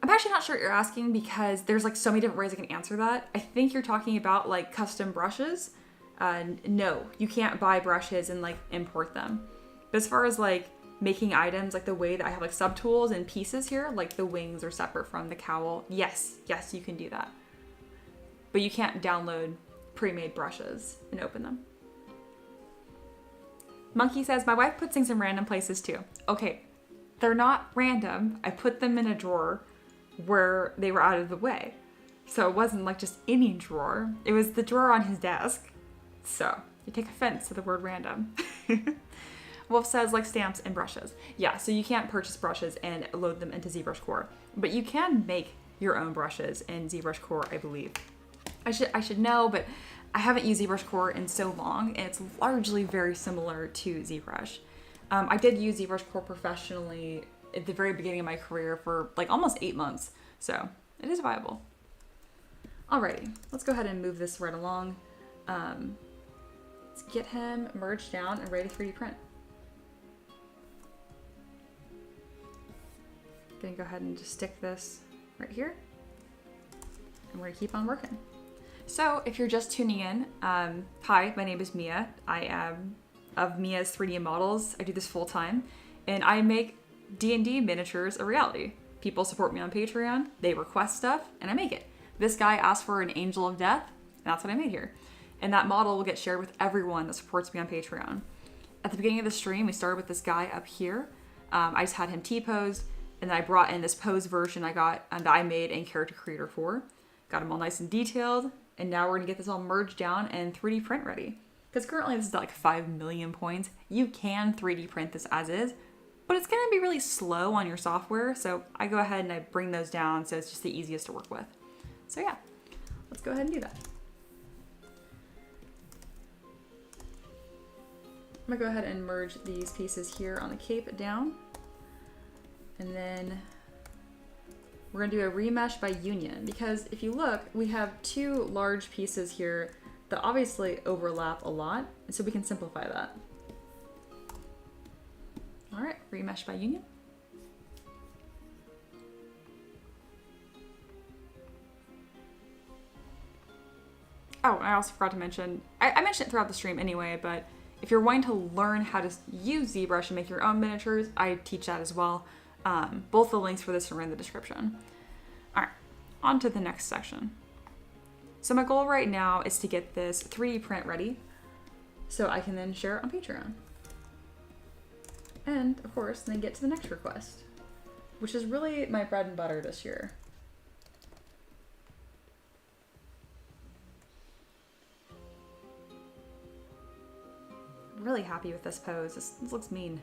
actually not sure what you're asking because there's like so many different ways I can answer that. I think you're talking about like custom brushes. No, you can't buy brushes and like import them. But as far as like making items, like the way that I have like subtools and pieces here, like the wings are separate from the cowl. Yes, you can do that. But you can't download pre-made brushes and open them. Monkey says, my wife puts things in random places too. Okay, they're not random. I put them in a drawer where they were out of the way. So it wasn't like just any drawer. It was the drawer on his desk. So you take offense to the word random. Wolf says like stamps and brushes. Yeah, so you can't purchase brushes and load them into ZBrush Core, but you can make your own brushes in ZBrush Core, I believe. I should know, but I haven't used ZBrush Core in so long, and it's largely very similar to ZBrush. I did use ZBrush Core professionally at the very beginning of my career for like almost 8 months, so it is viable. Alrighty, let's go ahead and move this right along. Let's get him merged down and ready to 3D print. Gonna go ahead and just stick this right here, and we're gonna keep on working. So if you're just tuning in, hi, my name is Mia. I am of Mia's 3D Models. I do this full time, and I make D&D miniatures a reality. People support me on Patreon, they request stuff, and I make it. This guy asked for an Angel of Death, and that's what I made here. And that model will get shared with everyone that supports me on Patreon. At the beginning of the stream, we started with this guy up here. I just had him T-posed, and then I brought in this pose version I got that I made in Character Creator 4. Got him all nice and detailed, and now we're gonna get this all merged down and 3D print ready. Because currently this is like 5 million points. You can 3D print this as is, but it's gonna be really slow on your software, so I go ahead and I bring those down so it's just the easiest to work with. So yeah, let's go ahead and do that. I'm gonna go ahead and merge these pieces here on the cape down. And then we're gonna do a remesh by union, because if you look, we have two large pieces here that obviously overlap a lot, and so we can simplify that. All right, remesh by union. Oh, I also forgot to mention, I mentioned it throughout the stream anyway, but if you're wanting to learn how to use ZBrush and make your own miniatures, I teach that as well. Both the links for this are in the description. All right, on to the next section. So my goal right now is to get this 3D print ready so I can then share it on Patreon. And of course, then get to the next request, which is really my bread and butter this year. Really happy with this pose. This looks mean.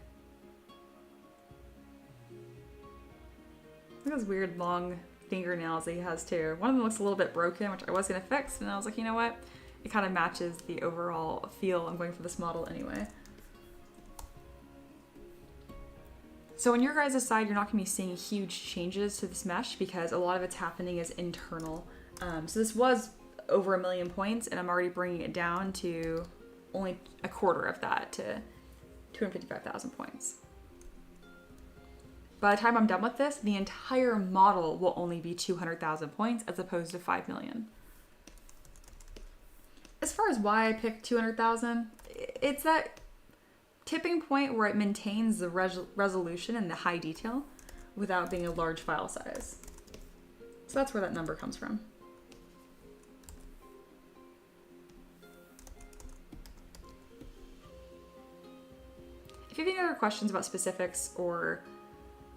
Look at those weird long fingernails that he has too. One of them looks a little bit broken, which I was gonna fix, and I was like, you know what? It kind of matches the overall feel I'm going for this model anyway. So on your guys' side, you're not gonna be seeing huge changes to this mesh because a lot of it's happening as internal. So this was over 1 million points, and I'm already bringing it down to only a quarter of that, to 255,000 points. By the time I'm done with this, the entire model will only be 200,000 points as opposed to 5 million. As far as why I picked 200,000, it's that tipping point where it maintains the resolution and the high detail without being a large file size. So that's where that number comes from. If you have any other questions about specifics or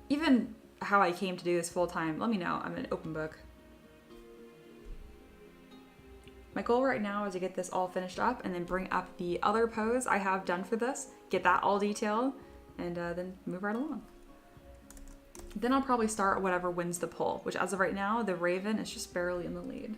even how I came to do this full time, let me know. I'm an open book. My goal right now is to get this all finished up and then bring up the other pose I have done for this, get that all detailed, and then move right along. Then I'll probably start whatever wins the poll, which as of right now, the Raven is just barely in the lead.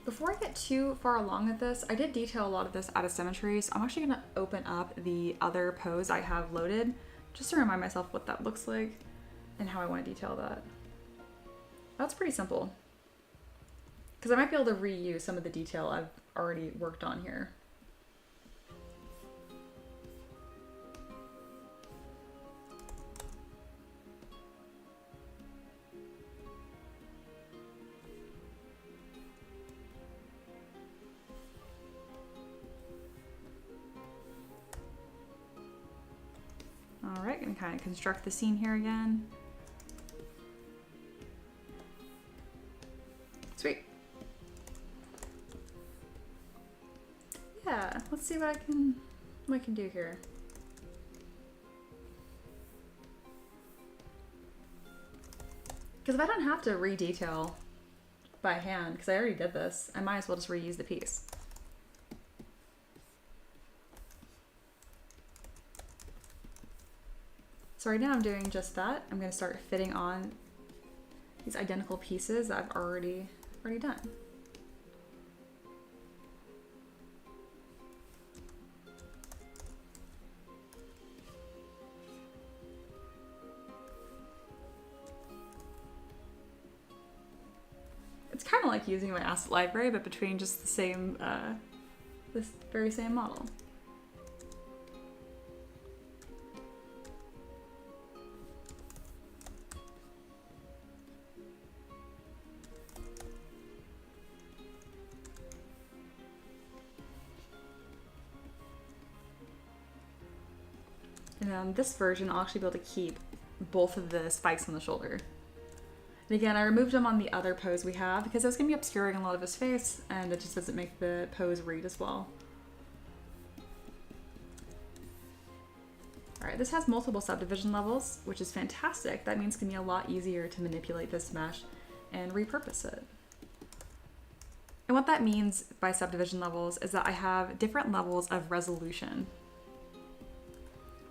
Before I get too far along with this, I did detail a lot of this out of symmetry, so I'm actually gonna open up the other pose I have loaded just to remind myself what that looks like and how I want to detail that. That's pretty simple, because I might be able to reuse some of the detail I've already worked on here. All right, gonna kind of construct the scene here again. Sweet. Yeah, let's see what I can do here. Because if I don't have to re-detail by hand, because I already did this, I might as well just reuse the piece. So right now I'm doing just that. I'm going to start fitting on these identical pieces that I've already done. It's kind of like using my asset library, but between just the same, this very same model. And on this version, I'll actually be able to keep both of the spikes on the shoulder. And again, I removed them on the other pose we have because it was going to be obscuring a lot of his face, and it just doesn't make the pose read as well. Alright, this has multiple subdivision levels, which is fantastic. That means it's going to be a lot easier to manipulate this mesh and repurpose it. And what that means by subdivision levels is that I have different levels of resolution.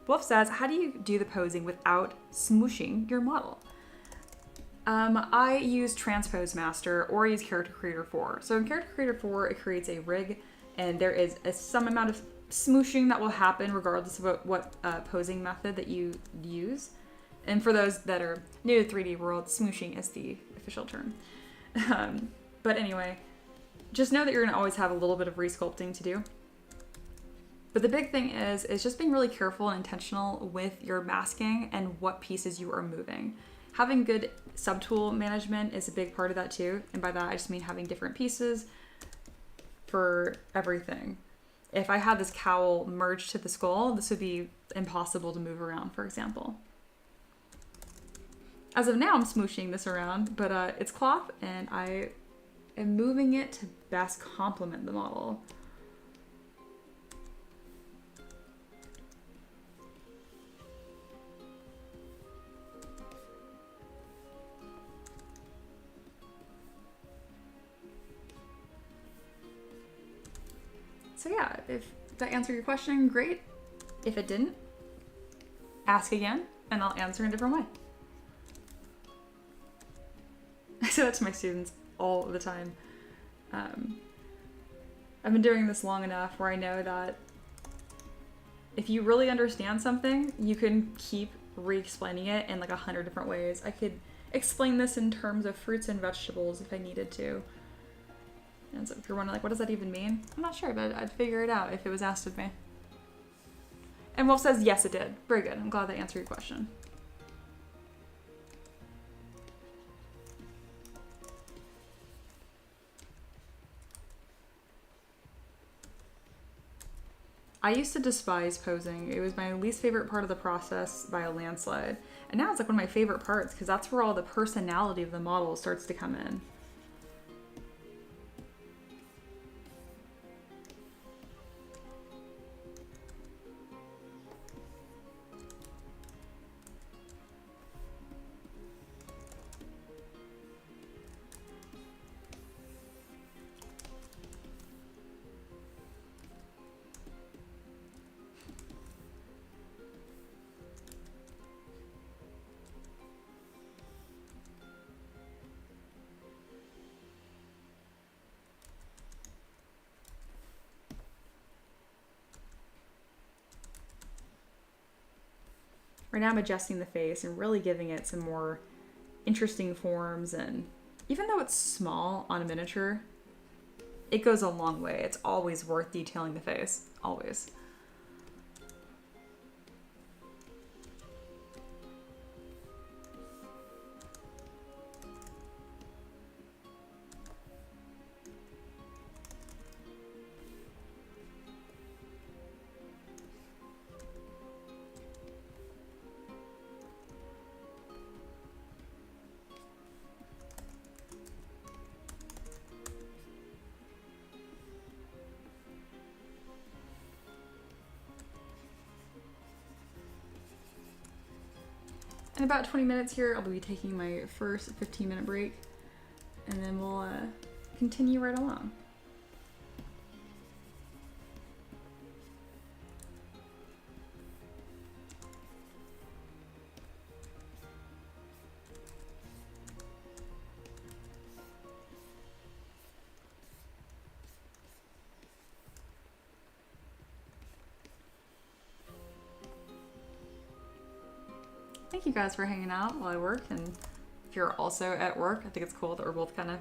Wolf says, how do you do the posing without smooshing your model? I use Transpose Master or I use Character Creator 4. So in Character Creator 4, it creates a rig and there is some amount of smooshing that will happen regardless of what posing method that you use. And for those that are new to 3D world, smooshing is the official term. But anyway, just know that you're gonna always have a little bit of resculpting to do. But the big thing is just being really careful and intentional with your masking and what pieces you are moving. Having good subtool management is a big part of that too. And by that, I just mean having different pieces for everything. If I had this cowl merged to the skull, this would be impossible to move around, for example. As of now, I'm smooshing this around, but it's cloth and I am moving it to best complement the model. So yeah, if that answered your question, great. If it didn't, ask again and I'll answer in a different way. I say that to my students all the time. I've been doing this long enough where I know that if you really understand something, you can keep re-explaining it in like 100 different ways. I could explain this in terms of fruits and vegetables if I needed to. And so if you're wondering, like, what does that even mean? I'm not sure, but I'd figure it out if it was asked of me. And Wolf says, yes, it did. Very good. I'm glad that answered your question. I used to despise posing. It was my least favorite part of the process by a landslide. And now it's like one of my favorite parts because that's where all the personality of the model starts to come in. Right now I'm adjusting the face and really giving it some more interesting forms, and even though it's small on a miniature, it goes a long way. It's always worth detailing the face. Always. In about 20 minutes here, I'll be taking my first 15-minute break, and then we'll continue right along. Thank you guys for hanging out while I work, and if you're also at work, I think it's cool that we're both kind of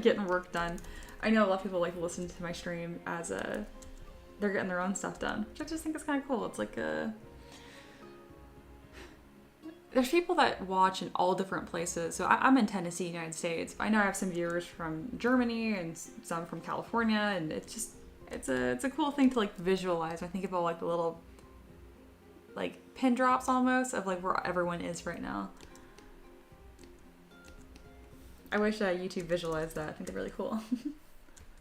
getting work done. I know a lot of people like to listen to my stream as they're getting their own stuff done, which I just think is kind of cool. It's like there's people that watch in all different places. So I'm in Tennessee, United States. I know I have some viewers from Germany and some from California, and it's a cool thing to like visualize. I think about like the little like pin drops almost of like where everyone is right now. I wish YouTube visualized that. I think they're really cool.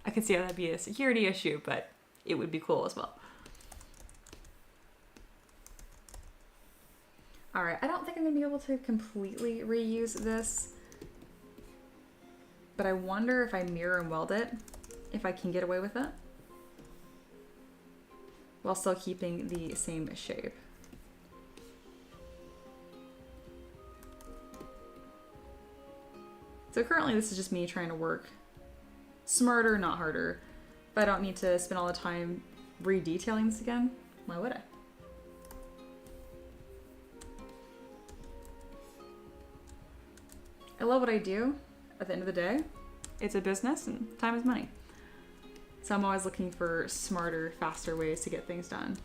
I could see how that'd be a security issue, but it would be cool as well. All right, I don't think I'm gonna be able to completely reuse this, but I wonder if I mirror and weld it, if I can get away with it, while still keeping the same shape. So currently this is just me trying to work smarter, not harder. If I don't need to spend all the time re-detailing this again, why would I? I love what I do. At the end of the day, it's a business and time is money. So I'm always looking for smarter, faster ways to get things done.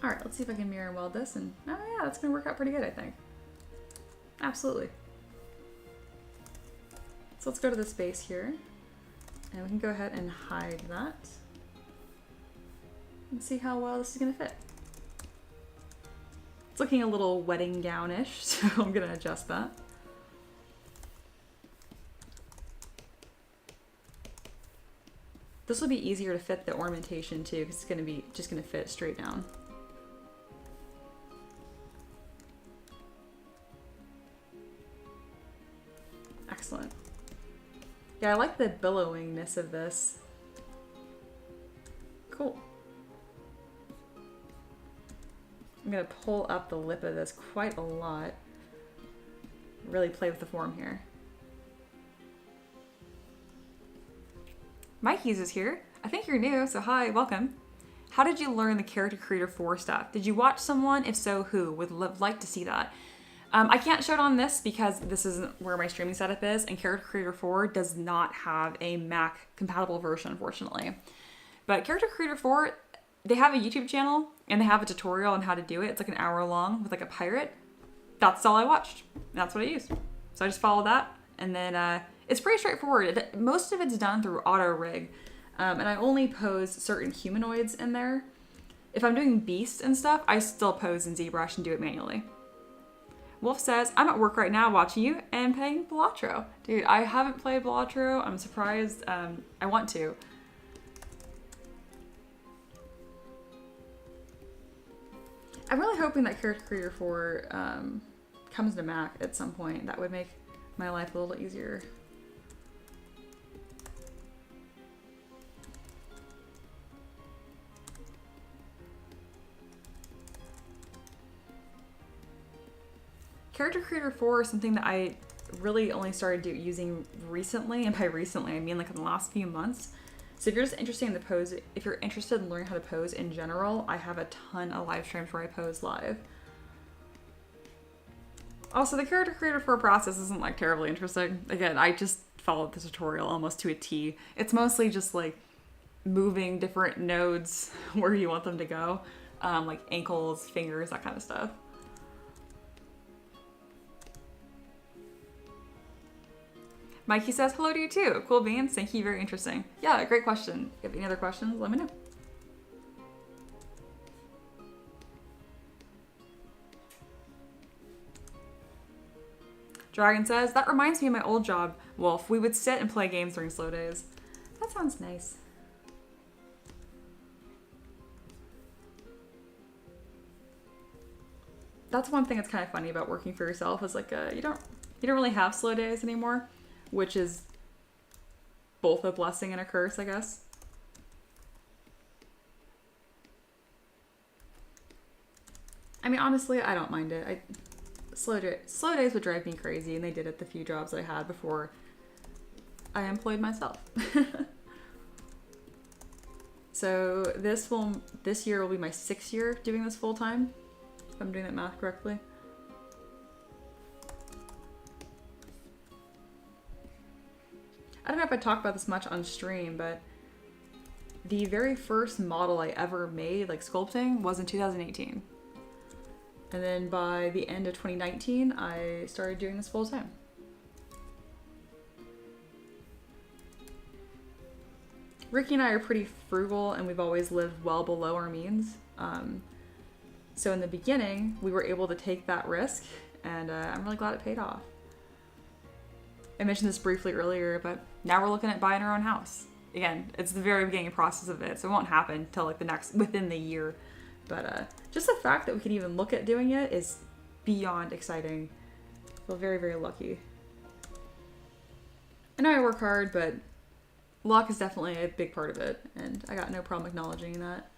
All right, let's see if I can mirror and weld this, and oh yeah, that's gonna work out pretty good, I think. Absolutely. So let's go to the space here, and we can go ahead and hide that and see how well this is gonna fit. It's looking a little wedding gown-ish, so I'm gonna adjust that. This will be easier to fit the ornamentation too, because it's gonna be just gonna fit straight down. Excellent. Yeah, I like the billowingness of this. Cool. I'm gonna pull up the lip of this quite a lot. Really play with the form here. Mikey's is here. I think you're new, so hi, welcome. How did you learn the Character Creator 4 stuff? Did you watch someone? If so, who? Would like to see that. I can't show it on this because this isn't where my streaming setup is, and Character Creator 4 does not have a Mac compatible version, unfortunately. But Character Creator 4, they have a YouTube channel and they have a tutorial on how to do it. It's like an hour long with like a pirate. That's all I watched. That's what I used. So I just followed that, and then it's pretty straightforward. Most of it's done through auto rig. And I only pose certain humanoids in there. If I'm doing beasts and stuff, I still pose in ZBrush and do it manually. Wolf says, I'm at work right now watching you and playing Balatro. Dude, I haven't played Balatro. I'm surprised. I want to. I'm really hoping that Character Creator 4 comes to Mac at some point. That would make my life a little easier. Character Creator 4 is something that I really only started using recently, and by recently I mean like in the last few months. So if you're just interested in the pose, if you're interested in learning how to pose in general, I have a ton of live streams where I pose live. Also, the Character Creator 4 process isn't like terribly interesting. Again, I just followed the tutorial almost to a T. It's mostly just like moving different nodes where you want them to go, like ankles, fingers, that kind of stuff. Mikey says, hello to you too. Cool beans. Thank you. Very interesting. Yeah, great question. If you have any other questions, let me know. Dragon says, that reminds me of my old job, Wolf. We would sit and play games during slow days. That sounds nice. That's one thing that's kind of funny about working for yourself is like you don't really have slow days anymore, which is both a blessing and a curse, I guess. I mean, honestly, I don't mind it. Slow days would drive me crazy, and they did it the few jobs I had before I employed myself. So this year will be my 6th year doing this full time, if I'm doing that math correctly. I don't know if I talked about this much on stream, but the very first model I ever made, like sculpting, was in 2018. And then by the end of 2019, I started doing this full time. Ricky and I are pretty frugal, and we've always lived well below our means. So in the beginning, we were able to take that risk, and I'm really glad it paid off. I mentioned this briefly earlier, but now we're looking at buying our own house. Again, it's the very beginning process of it, so it won't happen till like within the year. But just the fact that we can even look at doing it is beyond exciting. I feel very, very lucky. I know I work hard, but luck is definitely a big part of it, and I got no problem acknowledging that.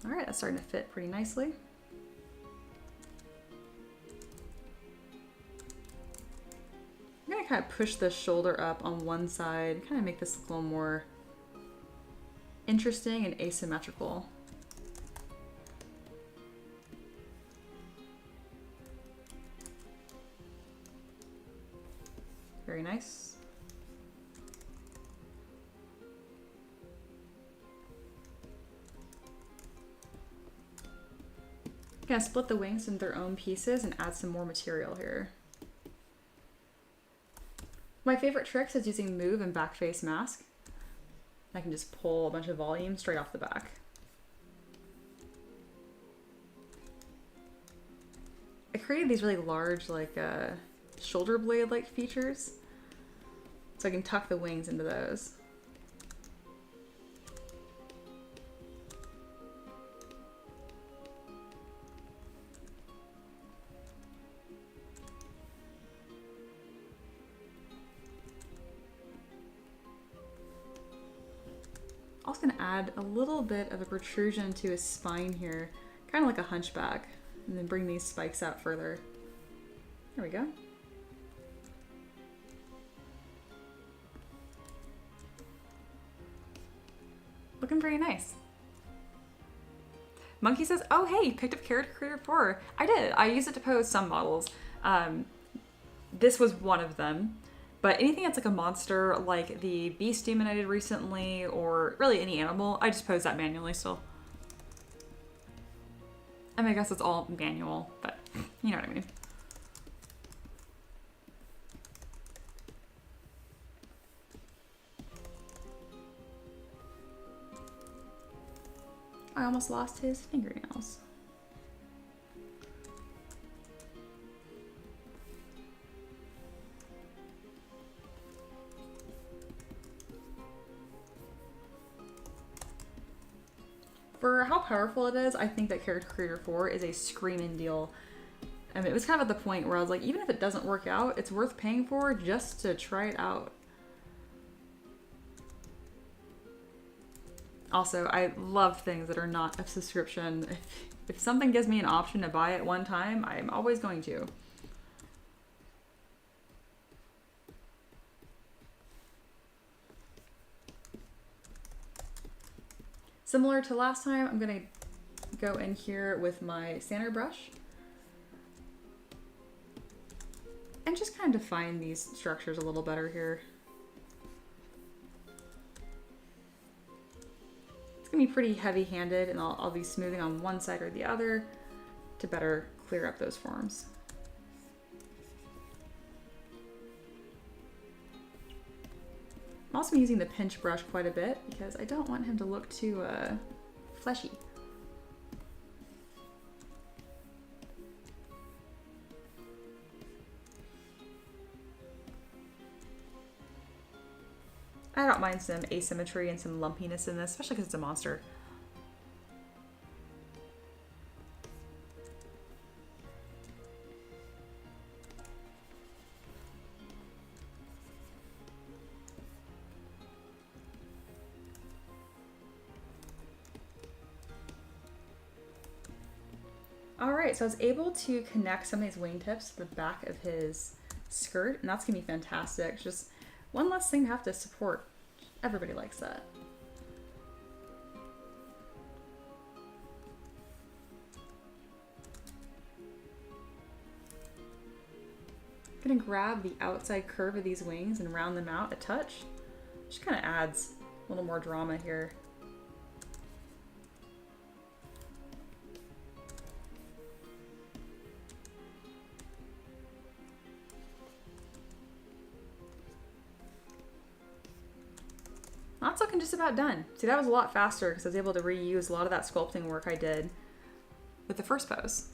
All right, that's starting to fit pretty nicely. I'm gonna kind of push the shoulder up on one side, kind of make this look a little more interesting and asymmetrical. Very nice. I'm gonna split the wings into their own pieces and add some more material here. My favorite tricks is using move and back face mask. I can just pull a bunch of volume straight off the back. I created these really large, like, shoulder blade-like features, so I can tuck the wings into those. Also gonna add a little bit of a protrusion to his spine here, kind of like a hunchback, and then bring these spikes out further. There we go. Looking pretty nice. Monkey says, oh hey, you picked up Character Creator 4. I did. I used it to pose some models. This was one of them. But anything that's like a monster, like the beast demon I did recently, or really any animal, I just pose that manually still. I mean, I guess it's all manual, but you know what I mean. I almost lost his fingernails. For how powerful it is, I think that Character Creator 4 is a screaming deal. I mean, it was kind of at the point where I was like, even if it doesn't work out, it's worth paying for just to try it out. Also, I love things that are not a subscription. If something gives me an option to buy it one time, I'm always going to. Similar to last time, I'm gonna go in here with my sander brush and just kind of define these structures a little better here. It's gonna be pretty heavy-handed, and I'll be smoothing on one side or the other to better clear up those forms. I'm also using the pinch brush quite a bit because I don't want him to look too fleshy. I don't mind some asymmetry and some lumpiness in this, especially because it's a monster. Alright, so I was able to connect some of these wingtips to the back of his skirt, and that's going to be fantastic. Just one less thing to have to support. Everybody likes that. I'm going to grab the outside curve of these wings and round them out a touch. Just kind of adds a little more drama here. That's looking just about done. See, that was a lot faster because I was able to reuse a lot of that sculpting work I did with the first pose.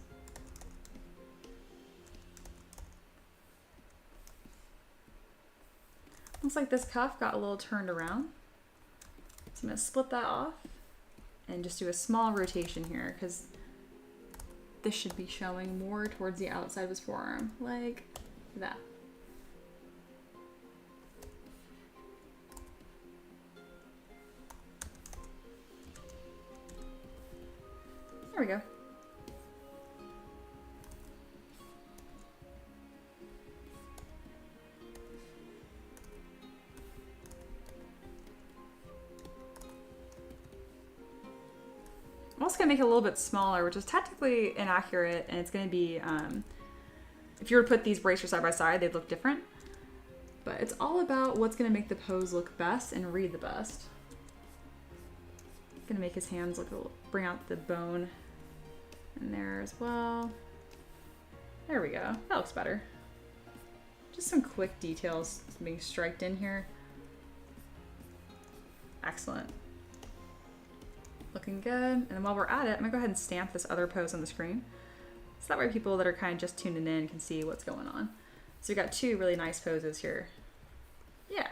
Looks like this cuff got a little turned around. So I'm going to split that off and just do a small rotation here because this should be showing more towards the outside of his forearm, like that. There we go. I'm also going to make it a little bit smaller, which is technically inaccurate, and it's going to be, if you were to put these bracers side by side, they'd look different. But it's all about what's going to make the pose look best and read the best. Going to make his hands look a little, bring out the bone in there as well. There we go. That looks better. Just some quick details being striped in here. Excellent. Looking good. And then while we're at it, I'm gonna go ahead and stamp this other pose on the screen. So that way people that are kind of just tuning in can see what's going on. So we got two really nice poses here. Yeah,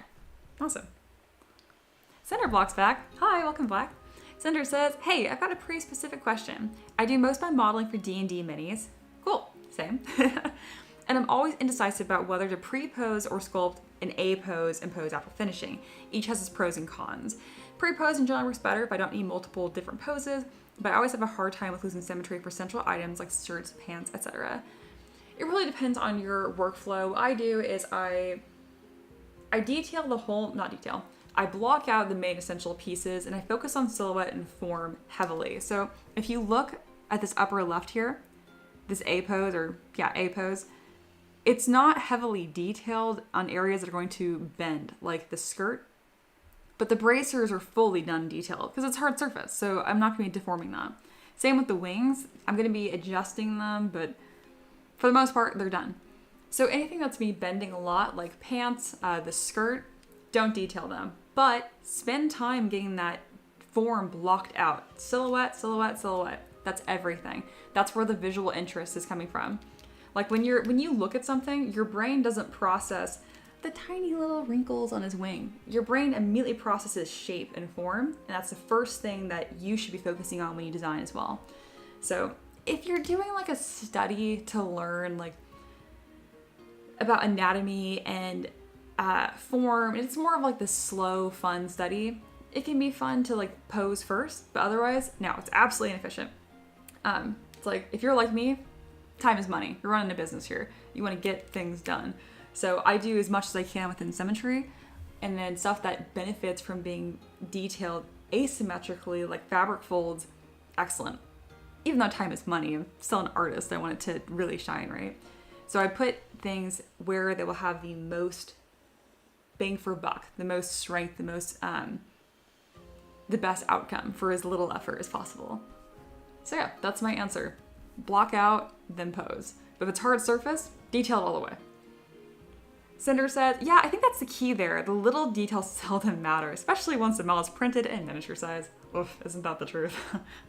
awesome. Cinder Block's back. Hi, welcome back. Cinder says, hey, I've got a pretty specific question. I do most of my modeling for D&D minis. Cool, same. And I'm always indecisive about whether to pre-pose or sculpt an A pose and pose after finishing. Each has its pros and cons. Pre-pose in general works better if I don't need multiple different poses, but I always have a hard time with losing symmetry for central items like shirts, pants, etc. It really depends on your workflow. What I do is I detail the whole, not detail, I block out the main essential pieces and I focus on silhouette and form heavily. So if you look at this upper left here, this A pose, or yeah, A pose, it's not heavily detailed on areas that are going to bend, like the skirt, but the bracers are fully done detailed because it's hard surface. So I'm not gonna be deforming that. Same with the wings. I'm gonna be adjusting them, but for the most part, they're done. So anything that's me bending a lot, like pants, the skirt, don't detail them. But spend time getting that form blocked out. Silhouette, silhouette, silhouette. That's everything. That's where the visual interest is coming from. Like when you look at something, your brain doesn't process the tiny little wrinkles on his wing. Your brain immediately processes shape and form, and that's the first thing that you should be focusing on when you design as well. So if you're doing like a study to learn like about anatomy and form, and it's more of like the slow, fun study, it can be fun to like pose first, but otherwise, no, it's absolutely inefficient. It's like, if you're like me, time is money. You're running a business here. You want to get things done. So I do as much as I can within symmetry, and then stuff that benefits from being detailed asymmetrically, like fabric folds, excellent. Even though time is money, I'm still an artist. I want it to really shine, right? So I put things where they will have the most bang for buck, the most strength, the most, the best outcome for as little effort as possible. So yeah, that's my answer. Block out, then pose. But if it's hard surface, detail it all the way. Cinder said, yeah, I think that's the key there. The little details seldom matter, especially once the model is printed in miniature size. Oof, isn't that the truth?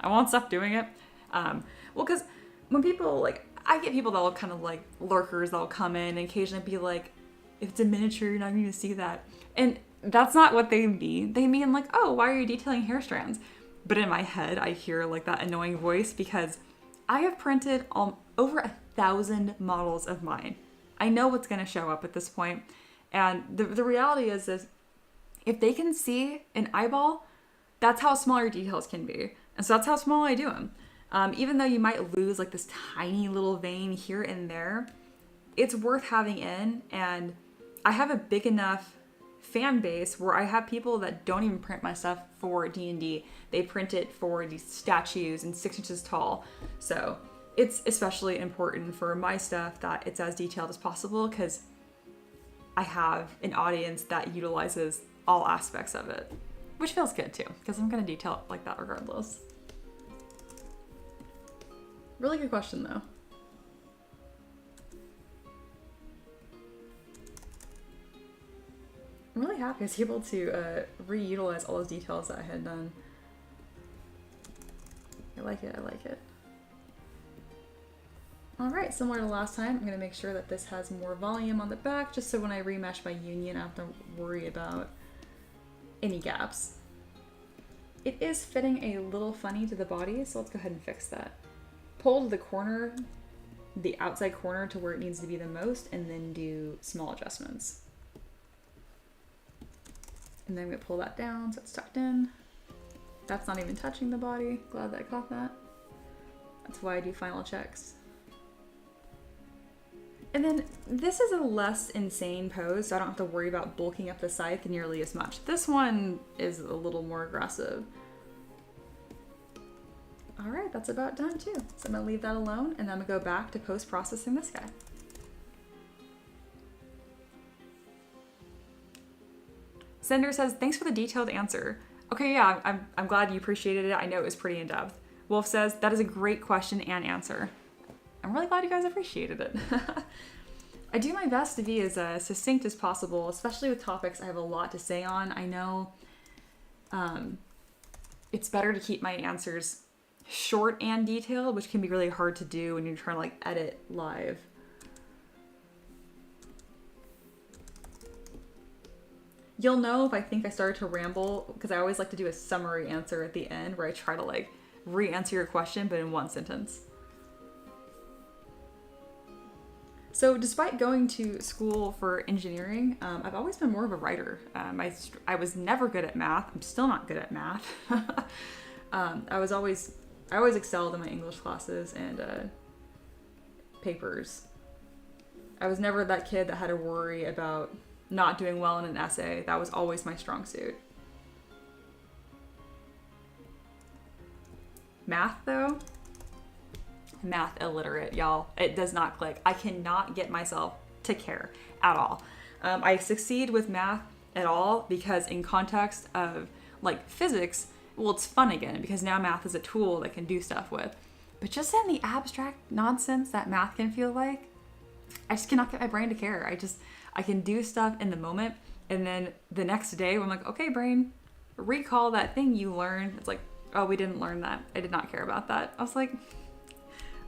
I won't stop doing it. Well, because when people, like, I get people that'll kind of like lurkers that'll come in and occasionally be like, if it's a miniature, you're not going to see that. And that's not what they mean. They mean like, oh, why are you detailing hair strands? But in my head, I hear like that annoying voice because I have printed over 1,000 models of mine. I know what's going to show up at this point. And the reality is if they can see an eyeball, that's how small your details can be. And so that's how small I do them. Even though you might lose like this tiny little vein here and there, it's worth having in. And I have a big enough fan base where I have people that don't even print my stuff for D&D. They print it for these statues and 6 inches tall. So it's especially important for my stuff that it's as detailed as possible because I have an audience that utilizes all aspects of it, which feels good too because I'm going to detail it like that regardless. Really good question though. I'm really happy I was able to reutilize all those details that I had done. I like it, I like it. All right, similar to last time, I'm gonna make sure that this has more volume on the back, just so when I remesh my union, I don't have to worry about any gaps. It is fitting a little funny to the body, so let's go ahead and fix that. Pull to the corner, the outside corner to where it needs to be the most, and then do small adjustments. And then I'm gonna pull that down so it's tucked in. That's not even touching the body. Glad that I caught that. That's why I do final checks. And then this is a less insane pose, so I don't have to worry about bulking up the scythe nearly as much. This one is a little more aggressive. All right, that's about done too. So I'm gonna leave that alone and then I'm gonna go back to post-processing this guy. Cinder says, thanks for the detailed answer. Okay, yeah, I'm glad you appreciated it. I know it was pretty in-depth. Wolf says, that is a great question and answer. I'm really glad you guys appreciated it. I do my best to be as succinct as possible, especially with topics I have a lot to say on. I know it's better to keep my answers short and detailed, which can be really hard to do when you're trying to like edit live. You'll know if I think I started to ramble, because I always like to do a summary answer at the end where I try to like re-answer your question, but in one sentence. So despite going to school for engineering, I've always been more of a writer. I was never good at math. I'm still not good at math. I always excelled in my English classes and papers. I was never that kid that had to worry about not doing well in an essay. That was always my strong suit. Math though, math illiterate, y'all. It does not click. I cannot get myself to care at all. I succeed with math at all because in context of like physics, well, it's fun again because now math is a tool that can do stuff with. But just in the abstract nonsense that math can feel like, I just cannot get my brain to care. I can do stuff in the moment, and then the next day I'm like, okay, brain, recall that thing you learned. It's like, oh, we didn't learn that. I did not care about that. I was like,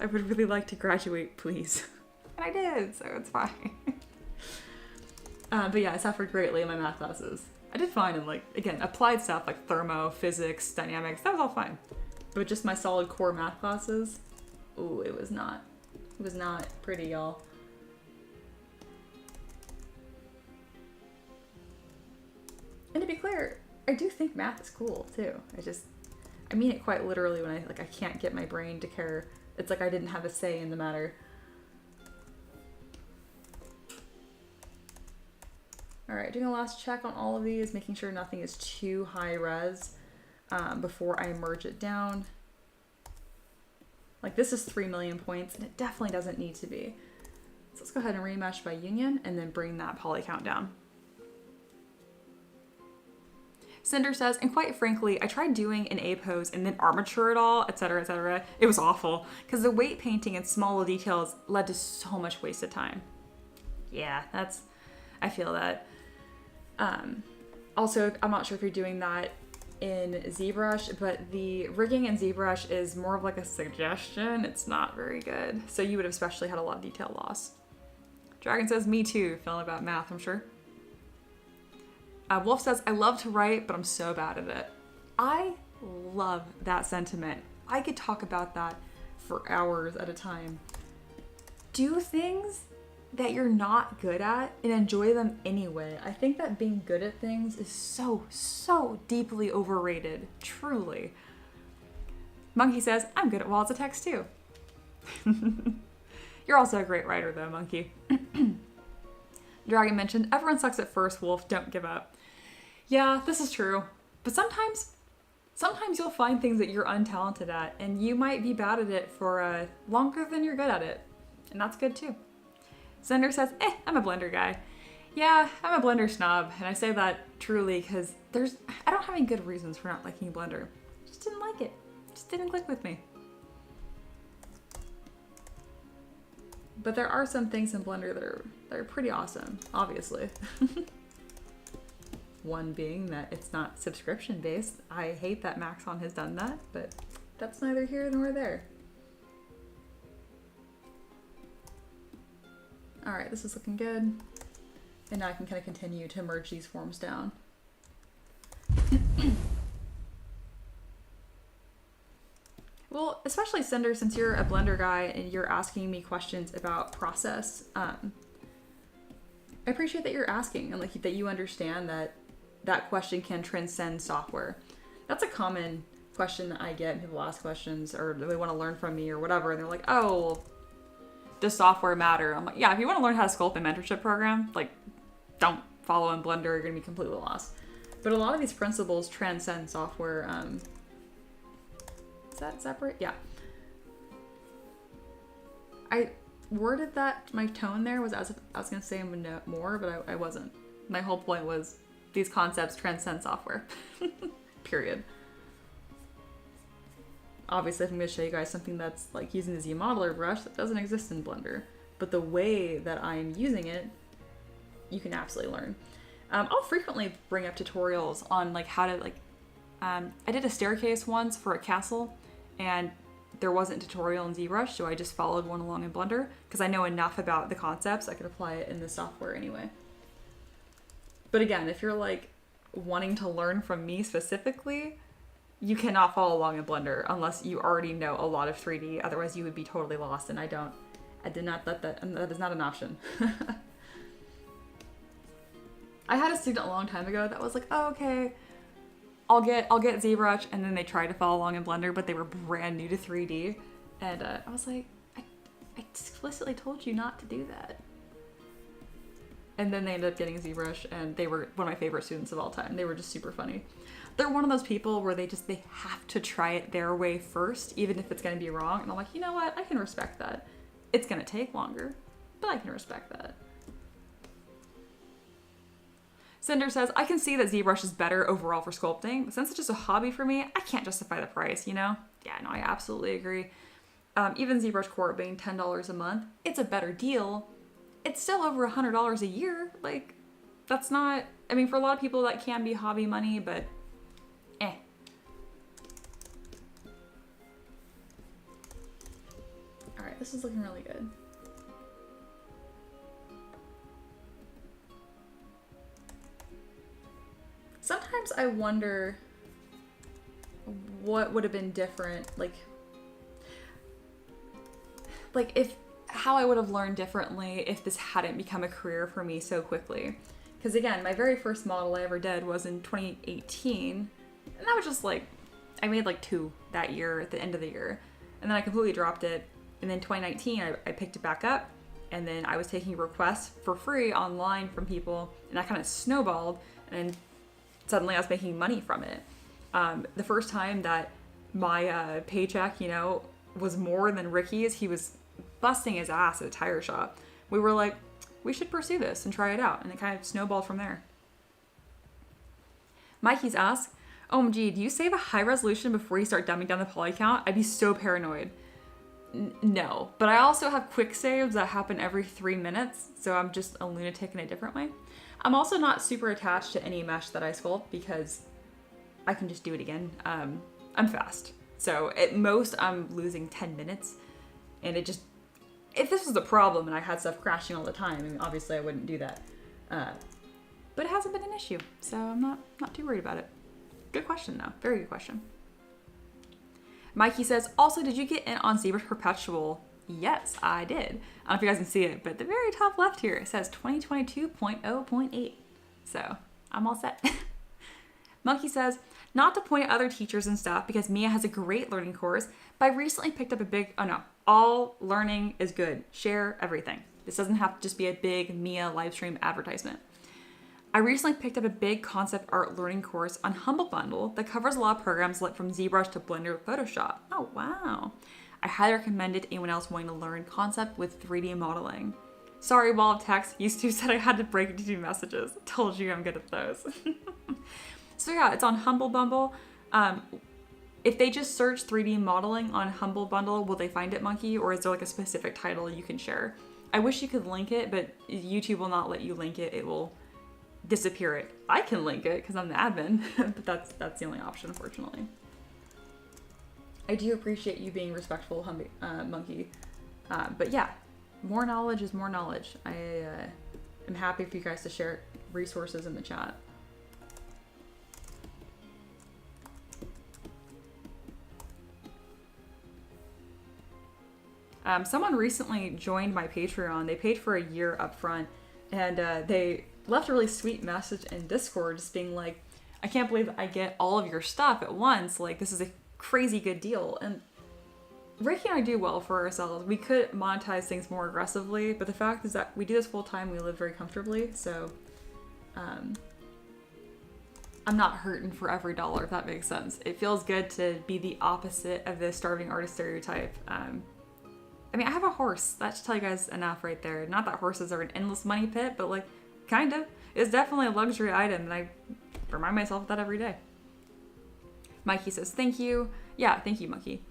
I would really like to graduate, please. And I did, so it's fine. But yeah, I suffered greatly in my math classes. I did fine in, like, again, applied stuff like thermo, physics, dynamics, that was all fine. But just my solid core math classes, ooh, it was not pretty, y'all. And to be clear, I do think math is cool too. I mean it quite literally when I can't get my brain to care. It's like I didn't have a say in the matter. All right, doing a last check on all of these, making sure nothing is too high res before I merge it down. Like this is 3 million points and it definitely doesn't need to be. So let's go ahead and remesh by union and then bring that poly count down. Cinder says, and quite frankly, I tried doing an A pose and then armature it all, etc., etc. It was awful because the weight painting and small details led to so much wasted time. Yeah, I feel that. Also, I'm not sure if you're doing that in ZBrush, but the rigging in ZBrush is more of like a suggestion. It's not very good. So you would have especially had a lot of detail loss. Dragon says, me too, feeling about math, I'm sure. Wolf says, I love to write, but I'm so bad at it. I love that sentiment. I could talk about that for hours at a time. Do things that you're not good at and enjoy them anyway. I think that being good at things is so, so deeply overrated. Truly. Monkey says, I'm good at walls of text too. You're also a great writer though, Monkey. Dragon mentioned, everyone sucks at first, Wolf, don't give up. Yeah, this is true. But sometimes you'll find things that you're untalented at and you might be bad at it for longer than you're good at it. And that's good too. Cinder says, I'm a Blender guy. Yeah, I'm a Blender snob. And I say that truly because I don't have any good reasons for not liking Blender. Just didn't like it. Just didn't click with me. But there are some things in Blender that are pretty awesome, obviously. One being that it's not subscription based. I hate that Maxon has done that, but that's neither here nor there. All right, this is looking good. And now I can kind of continue to merge these forms down. Well, especially Cinder, since you're a Blender guy and you're asking me questions about process, I appreciate that you're asking and like that you understand that question can transcend software. That's a common question that I get. People ask questions or they want to learn from me or whatever, and they're like, oh, well, does software matter? I'm like, yeah, if you want to learn how to sculpt a mentorship program, like, don't follow in Blender, you're going to be completely lost. But a lot of these principles transcend software. Is that separate? Yeah. I worded that my tone there was as if I was going to say more, but I wasn't. My whole point was these concepts transcend software. Period. Obviously, if I'm going to show you guys something that's like using the Z modeler brush that doesn't exist in Blender, but the way that I'm using it, you can absolutely learn. I'll frequently bring up tutorials on like how to like, I did a staircase once for a castle and there wasn't a tutorial in ZBrush, so I just followed one along in Blender because I know enough about the concepts, I could apply it in the software anyway. But again, if you're like wanting to learn from me specifically, you cannot follow along in Blender unless you already know a lot of 3D. Otherwise, you would be totally lost, and I did not let that, and that is not an option. I had a student a long time ago that was like, oh, okay, I'll get ZBrush, and then they tried to follow along in Blender, but they were brand new to 3D, and I was like, I explicitly told you not to do that. And then they ended up getting ZBrush, and they were one of my favorite students of all time. They were just super funny. They're one of those people where they have to try it their way first, even if it's going to be wrong. And I'm like, you know what? I can respect that. It's going to take longer, but I can respect that. Cinder says, I can see that ZBrush is better overall for sculpting, but since it's just a hobby for me, I can't justify the price, you know? Yeah, no, I absolutely agree. Even ZBrush Core being $10 a month, it's a better deal. It's still over $100 a year. Like, that's not, I mean, for a lot of people that can be hobby money, but this is looking really good. Sometimes I wonder what would have been different, like if how I would have learned differently if this hadn't become a career for me so quickly. Because again, my very first model I ever did was in 2018, and that was just like, I made like 2 that year at the end of the year, and then I completely dropped it. And then 2019, I picked it back up, and then I was taking requests for free online from people, and that kind of snowballed, and suddenly I was making money from it. The first time that my paycheck, was more than Ricky's, he was busting his ass at a tire shop. We were like, we should pursue this and try it out, and it kind of snowballed from there. Mikey's asked, OMG, do you save a high resolution before you start dumbing down the poly count? I'd be so paranoid. No, but I also have quick saves that happen every 3 minutes, so I'm just a lunatic in a different way. I'm also not super attached to any mesh that I sculpt because I can just do it again. I'm fast. So at most I'm losing 10 minutes, and it just, if this was a problem and I had stuff crashing all the time, I mean, obviously I wouldn't do that. But it hasn't been an issue, so I'm not too worried about it. Good question though, very good question. Mikey says, also, did you get in on ZBrush Perpetual? Yes, I did. I don't know if you guys can see it, but the very top left here, it says 2022.0.8. So I'm all set. Monkey says, not to point at other teachers and stuff because Mia has a great learning course, but I recently picked up all learning is good. Share everything. This doesn't have to just be a big Mia live stream advertisement. I recently picked up a big concept art learning course on Humble Bundle that covers a lot of programs like from ZBrush to Blender to Photoshop. Oh, wow. I highly recommend it to anyone else wanting to learn concept with 3D modeling. Sorry, wall of text. Used to said I had to break it to 2 messages. Told you I'm good at those. So yeah, it's on Humble Bundle. If they just search 3D modeling on Humble Bundle, will they find it, Monkey? Or is there like a specific title you can share? I wish you could link it, but YouTube will not let you link it. It will disappear it. I can link it because I'm the admin, but that's the only option, unfortunately. I do appreciate you being respectful, Monkey. But yeah, more knowledge is more knowledge. I am happy for you guys to share resources in the chat. Someone recently joined my Patreon. They paid for a year up front, and they left a really sweet message in Discord just being like, I can't believe I get all of your stuff at once. Like, this is a crazy good deal. And Ricky and I do well for ourselves. We could monetize things more aggressively, but the fact is that we do this full time. We live very comfortably, so I'm not hurting for every dollar, if that makes sense. It feels good to be the opposite of the starving artist stereotype. I mean, I have a horse. That should tell you guys enough right there. Not that horses are an endless money pit, but like, kind of. It's definitely a luxury item, and I remind myself of that every day. Mikey says, thank you. Yeah, thank you, Monkey.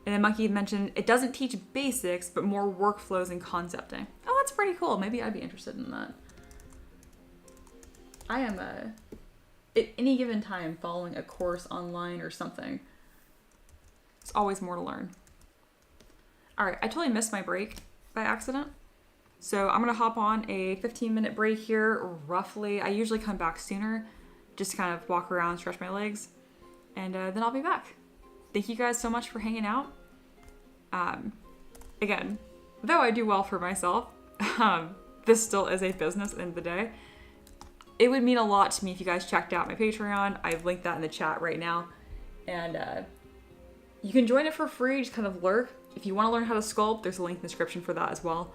And then Monkey mentioned, it doesn't teach basics, but more workflows and concepting. Oh, that's pretty cool. Maybe I'd be interested in that. I am, at any given time, following a course online or something. There's always more to learn. All right, I totally missed my break by accident. So I'm gonna hop on a 15-minute break here, roughly. I usually come back sooner, just to kind of walk around, stretch my legs, and then I'll be back. Thank you guys so much for hanging out. Again, though I do well for myself, this still is a business at the end of the day. It would mean a lot to me if you guys checked out my Patreon. I've linked that in the chat right now. And you can join it for free, just kind of lurk. If you want to learn how to sculpt, there's a link in the description for that as well.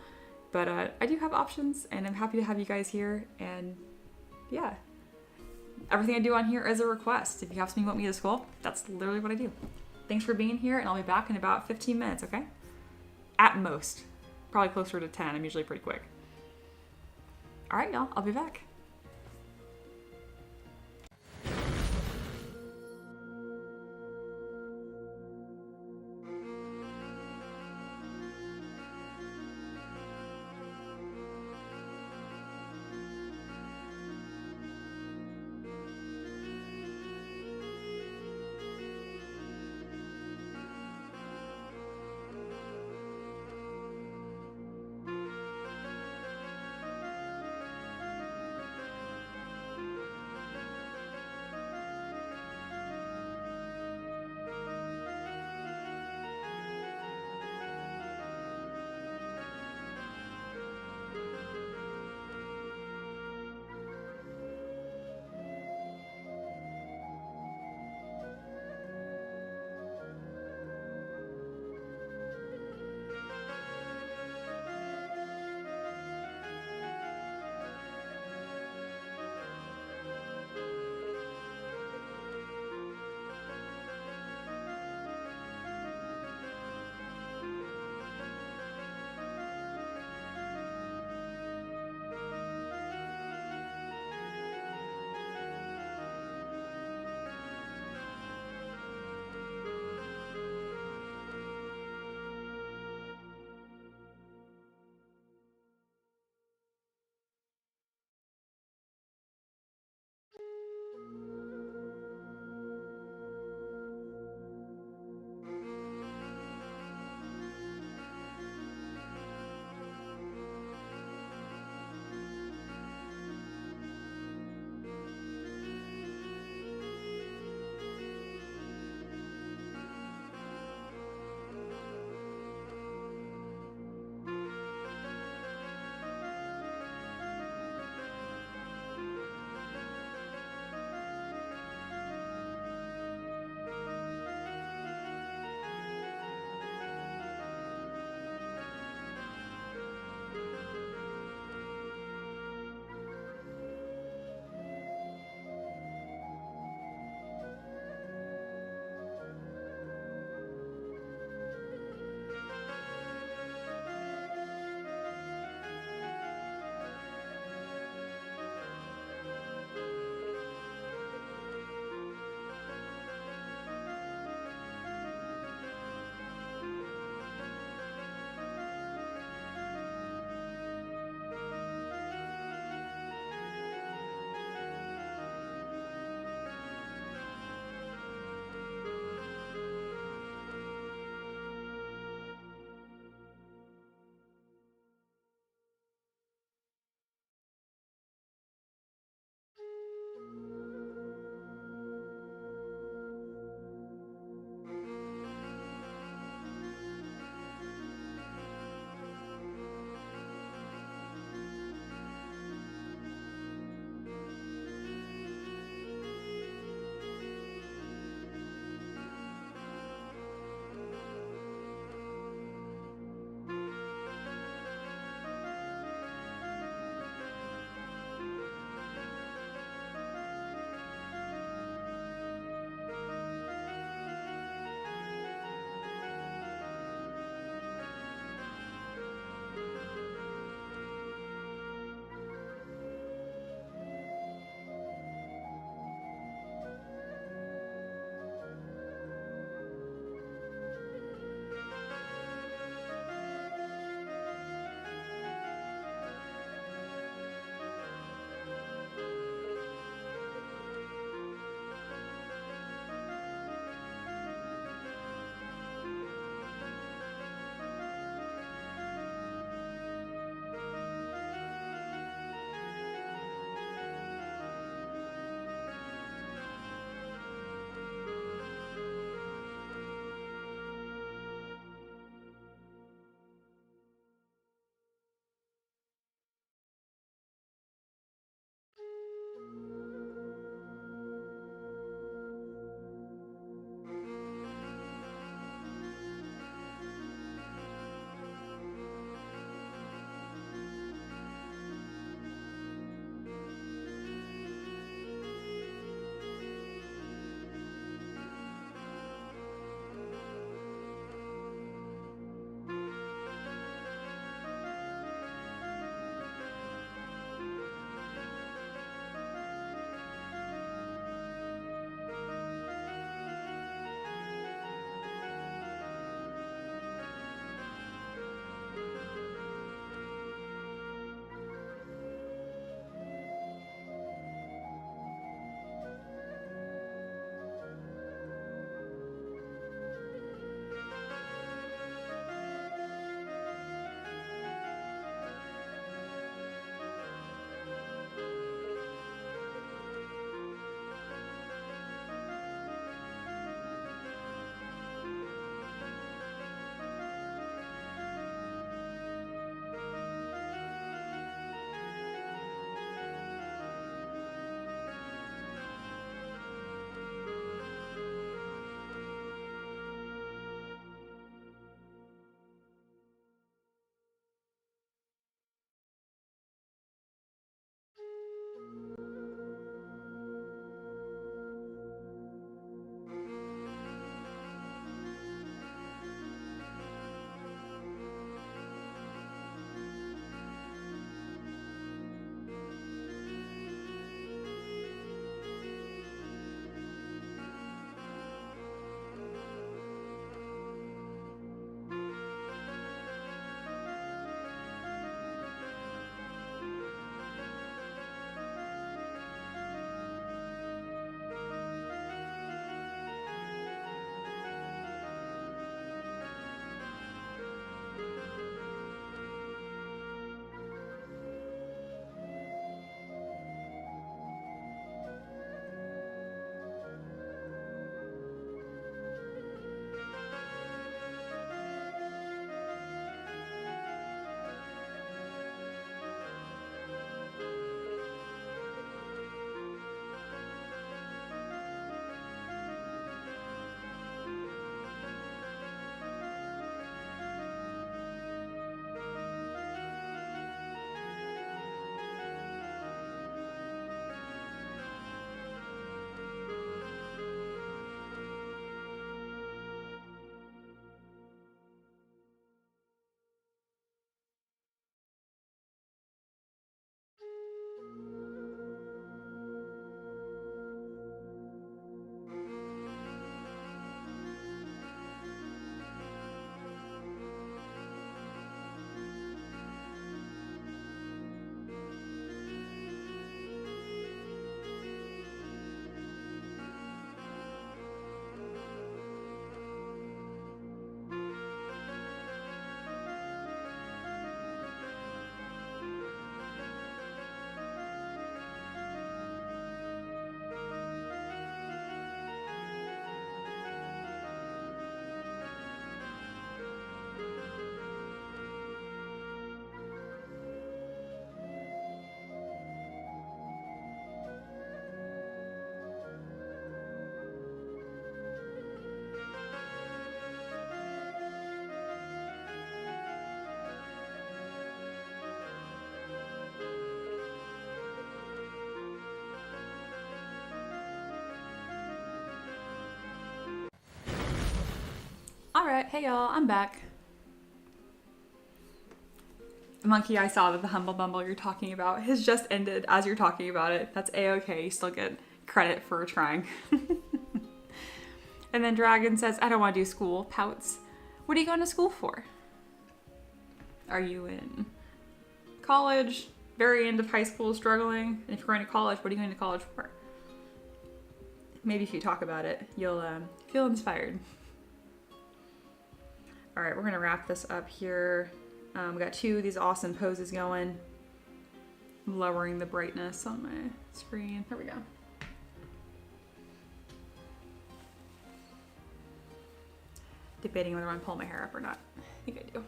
But I do have options, and I'm happy to have you guys here. And yeah, everything I do on here is a request. If you have something you want me to sculpt, that's literally what I do. Thanks for being here, and I'll be back in about 15 minutes, okay? At most. Probably closer to 10. I'm usually pretty quick. All right, y'all. I'll be back. Alright, hey y'all, I'm back. Monkey, I saw that the Humble Bumble you're talking about has just ended as you're talking about it. That's a-okay, you still get credit for trying. And then Dragon says, I don't want to do school, pouts. What are you going to school for? Are you in college, very end of high school, struggling? And if you're going to college, what are you going to college for? Maybe if you talk about it, you'll feel inspired. All right, we're going to wrap this up here. We got 2 of these awesome poses going. I'm lowering the brightness on my screen. There we go. Debating whether I want to pull my hair up or not. I think I do.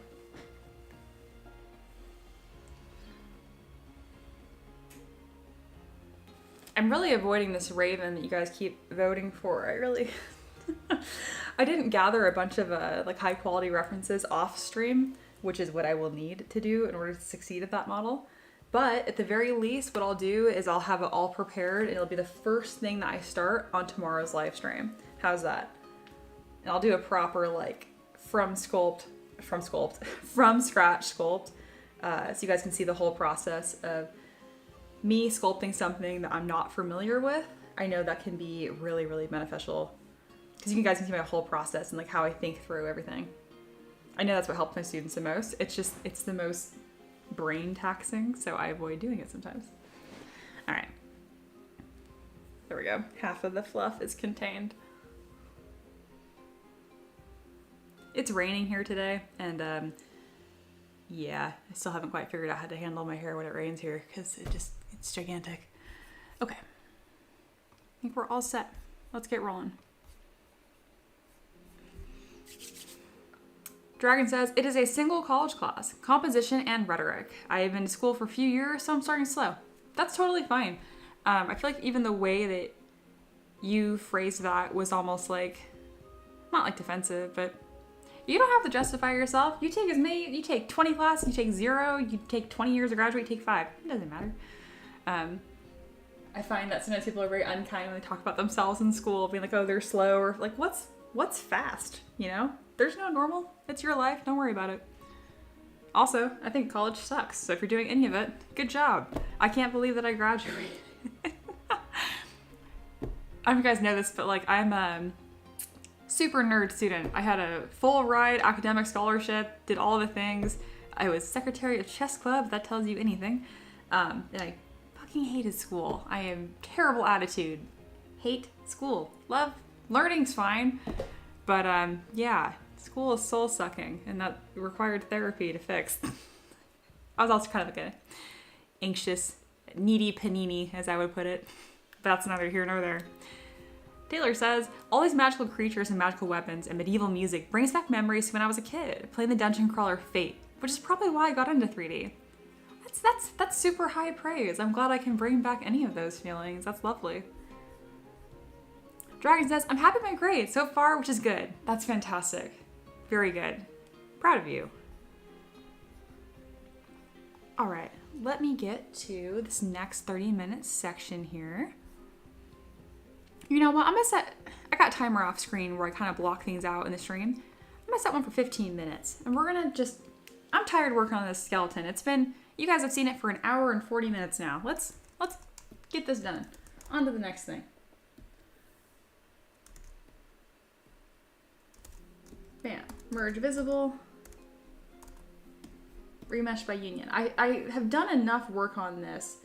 I'm really avoiding this raven that you guys keep voting for. I didn't gather a bunch of like high quality references off stream, which is what I will need to do in order to succeed at that model. But at the very least, what I'll do is I'll have it all prepared and it'll be the first thing that I start on tomorrow's live stream. How's that? And I'll do a proper like from scratch sculpt, so you guys can see the whole process of me sculpting something that I'm not familiar with. I know that can be really, really beneficial because you guys can see my whole process and like how I think through everything. I know that's what helps my students the most. It's the most brain taxing, so I avoid doing it sometimes. All right, there we go. Half of the fluff is contained. It's raining here today, and yeah, I still haven't quite figured out how to handle my hair when it rains here because it's gigantic. Okay, I think we're all set. Let's get rolling. Dragon says, it is a single college class, composition and rhetoric. I have been to school for a few years, so I'm starting slow. That's totally fine. I feel like even the way that you phrased that was almost like, not like defensive, but you don't have to justify yourself. You take 20 classes, you take 0, you take 20 years to graduate, you take 5. It doesn't matter. I find that sometimes people are very unkind when they talk about themselves in school, being like, oh, they're slow, or like, what's fast, you know? There's no normal. It's your life. Don't worry about it. Also, I think college sucks. So if you're doing any of it, good job. I can't believe that I graduated. I don't know if you guys know this, but like I'm a super nerd student. I had a full ride academic scholarship, did all the things. I was secretary of chess club. If that tells you anything. And I fucking hated school. I am terrible attitude. Hate school. Love learning's fine. But yeah, school is soul sucking and that required therapy to fix. I was also kind of like a anxious, needy panini, as I would put it. But that's neither here nor there. Taylor says, all these magical creatures and magical weapons and medieval music brings back memories to when I was a kid, playing the dungeon crawler Fate, which is probably why I got into 3D. That's super high praise. I'm glad I can bring back any of those feelings. That's lovely. Dragon says, I'm happy with my grades so far, which is good. That's fantastic. Very good. Proud of you. All right, let me get to this next 30-minute section here. You know what? I got a timer off screen where I kind of block things out in the stream. I'm gonna set one for 15 minutes. And we're gonna I'm tired working on this skeleton. You guys have seen it for 1 hour and 40 minutes now. Let's get this done. On to the next thing. Bam. Merge visible. Remesh by union. I have done enough work on this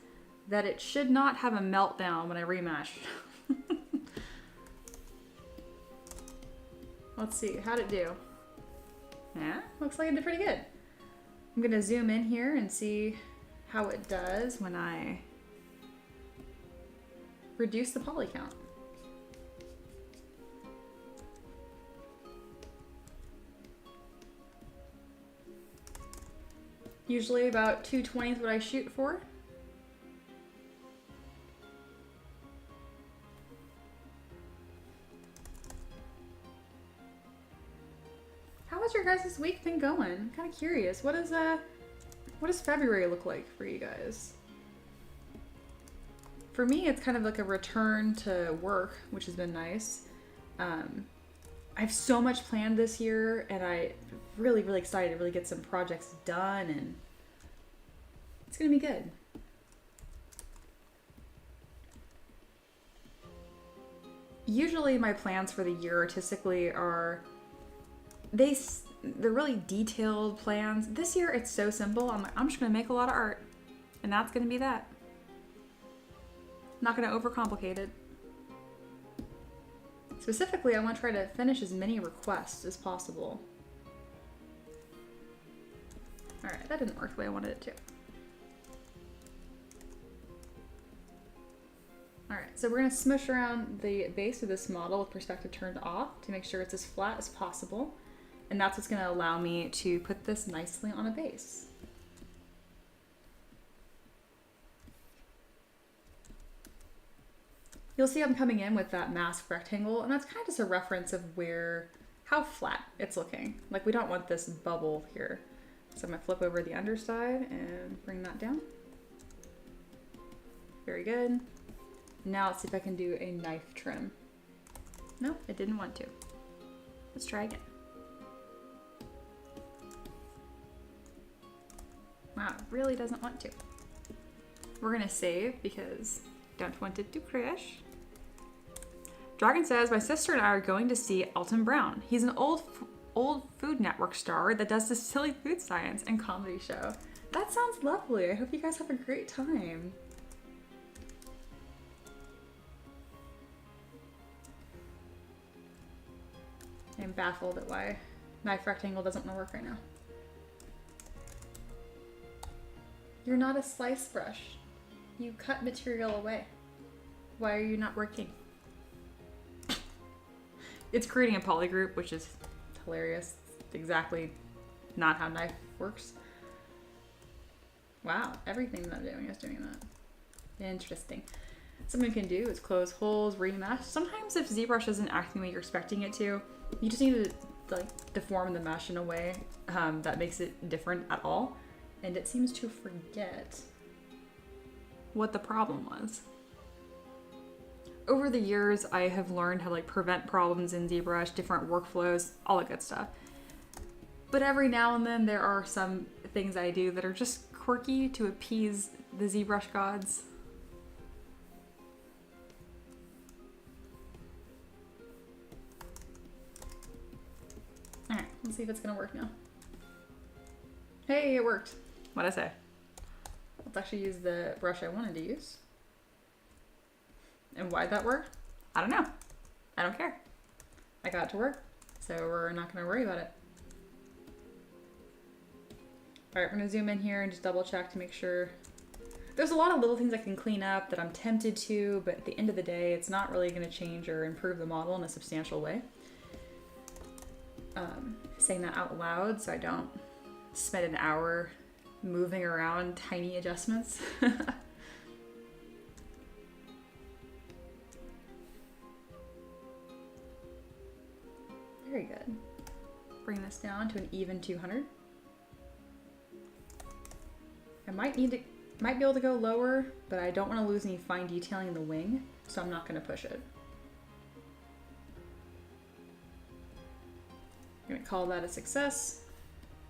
that it should not have a meltdown when I remesh. Let's see. How'd it do? Yeah, looks like it did pretty good. I'm going to zoom in here and see how it does when I reduce the poly count. Usually about 220 is what I shoot for. How has your guys' week been going? I'm kind of curious. What does February look like for you guys? For me, it's kind of like a return to work, which has been nice. I have so much planned this year, and I really, really excited to really get some projects done, and it's gonna be good. Usually my plans for the year artistically are, they're really detailed plans. This year it's so simple. I'm like, I'm just gonna make a lot of art, and that's gonna be that. Not gonna overcomplicate it. Specifically, I want to try to finish as many requests as possible. Alright, that didn't work the way I wanted it to. Alright, so we're going to smush around the base of this model with perspective turned off to make sure it's as flat as possible. And that's what's going to allow me to put this nicely on a base. You'll see I'm coming in with that mask rectangle, and that's kind of just a reference of how flat it's looking. Like, we don't want this bubble here. So I'm gonna flip over the underside and bring that down. Very good. Now let's see if I can do a knife trim. No, it didn't want to. Let's try again. Wow, it really doesn't want to. We're gonna save because don't want it to crash. Dragon says, my sister and I are going to see Elton Brown. He's an old Food Network star that does this silly food science and comedy show. That sounds lovely. I hope you guys have a great time. I'm baffled at why knife rectangle doesn't want to work right now. You're not a slice brush. You cut material away. Why are you not working? It's creating a polygroup, which is hilarious. It's exactly not how knife works. Wow, everything that I'm doing is doing that. Interesting. Something you can do is close holes, remesh. Sometimes if ZBrush isn't acting the way you're expecting it to, you just need to like deform the mesh in a way that makes it different at all. And it seems to forget what the problem was. Over the years, I have learned how to like prevent problems in ZBrush, different workflows, all that good stuff. But every now and then there are some things I do that are just quirky to appease the ZBrush gods. Alright, let's see if it's gonna work now. Hey, it worked. What'd I say? Let's actually use the brush I wanted to use. And why'd that work? I don't know. I don't care. I got it to work, so we're not gonna worry about it. Alright, we're gonna zoom in here and just double check to make sure. There's a lot of little things I can clean up that I'm tempted to, but at the end of the day, it's not really gonna change or improve the model in a substantial way. Saying that out loud so I don't spend an hour moving around tiny adjustments. Very good. Bring this down to an even 200. I might be able to go lower, but I don't want to lose any fine detailing in the wing, so I'm not going to push it. I'm going to call that a success.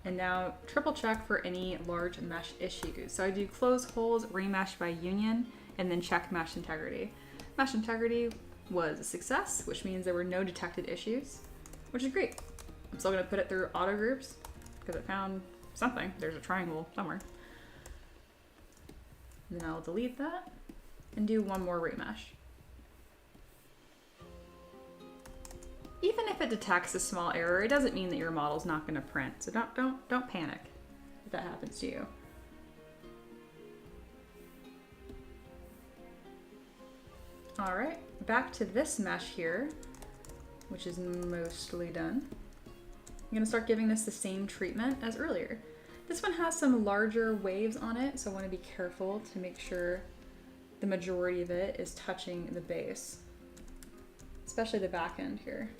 And now triple check for any large mesh issues. So I do close holes, remesh by union, and then check mesh integrity. Mesh integrity was a success, which means there were no detected issues, which is great. I'm still gonna put it through auto groups because it found something. There's a triangle somewhere. And then I'll delete that and do one more remesh. Even if it detects a small error, it doesn't mean that your model's not going to print. So don't panic if that happens to you. All right, back to this mesh here, which is mostly done. I'm going to start giving this the same treatment as earlier. This one has some larger waves on it, so I want to be careful to make sure the majority of it is touching the base, especially the back end here.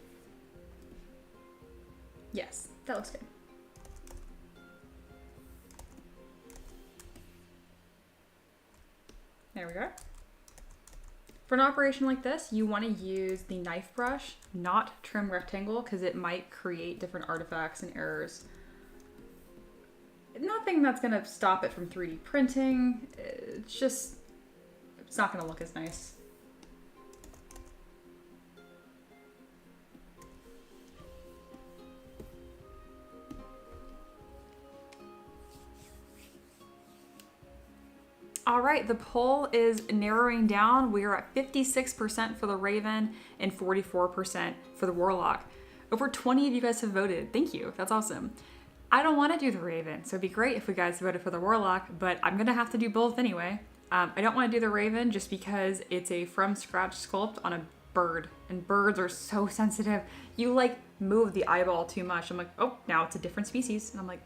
Yes, that looks good. There we go. For an operation like this, you want to use the knife brush, not trim rectangle, because it might create different artifacts and errors. Nothing that's going to stop it from 3D printing. It's not going to look as nice. All right, the poll is narrowing down. We are at 56% for the Raven and 44% for the Warlock. Over 20 of you guys have voted. Thank you. That's awesome. I don't want to do the Raven, so it'd be great if we guys voted for the Warlock, but I'm going to have to do both anyway. I don't want to do the Raven just because it's a from scratch sculpt on a bird, and birds are so sensitive. You like move the eyeball too much. I'm like, oh, now it's a different species. And I'm like,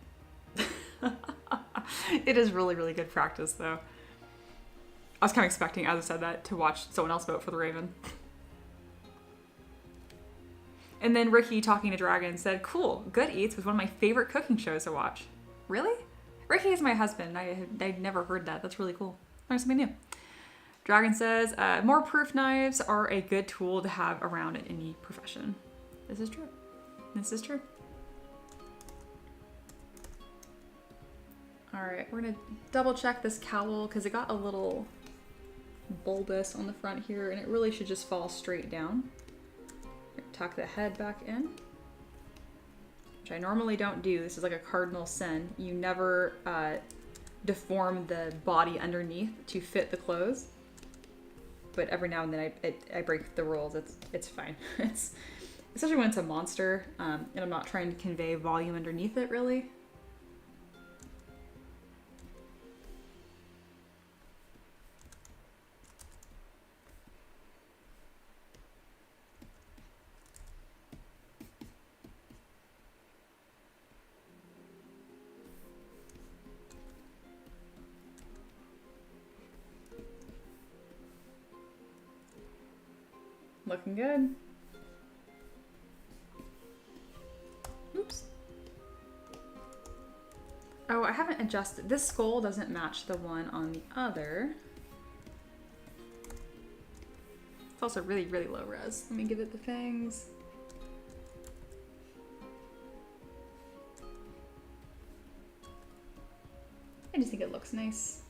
it is really, really good practice though. I was kind of expecting, as I said that, to watch someone else vote for the Raven. And then Ricky, talking to Dragon, said, cool, Good Eats was one of my favorite cooking shows to watch. Really? Ricky is my husband. I'd never heard that. That's really cool. Learn something new. Dragon says, more proof knives are a good tool to have around in any profession. This is true. This is true. All right, we're gonna double check this cowl because it got a little bulbous on the front here and it really should just fall straight down. Tuck the head back in, which I normally don't do. This is like a cardinal sin. You never deform the body underneath to fit the clothes. But every now and then I break the rules. It's fine. It's especially when it's a monster and I'm not trying to convey volume underneath it really. Looking good. Oops. Oh, I haven't adjusted. This skull doesn't match the one on the other. It's also really, really low res. Let me give it the fangs. I just think it looks nice.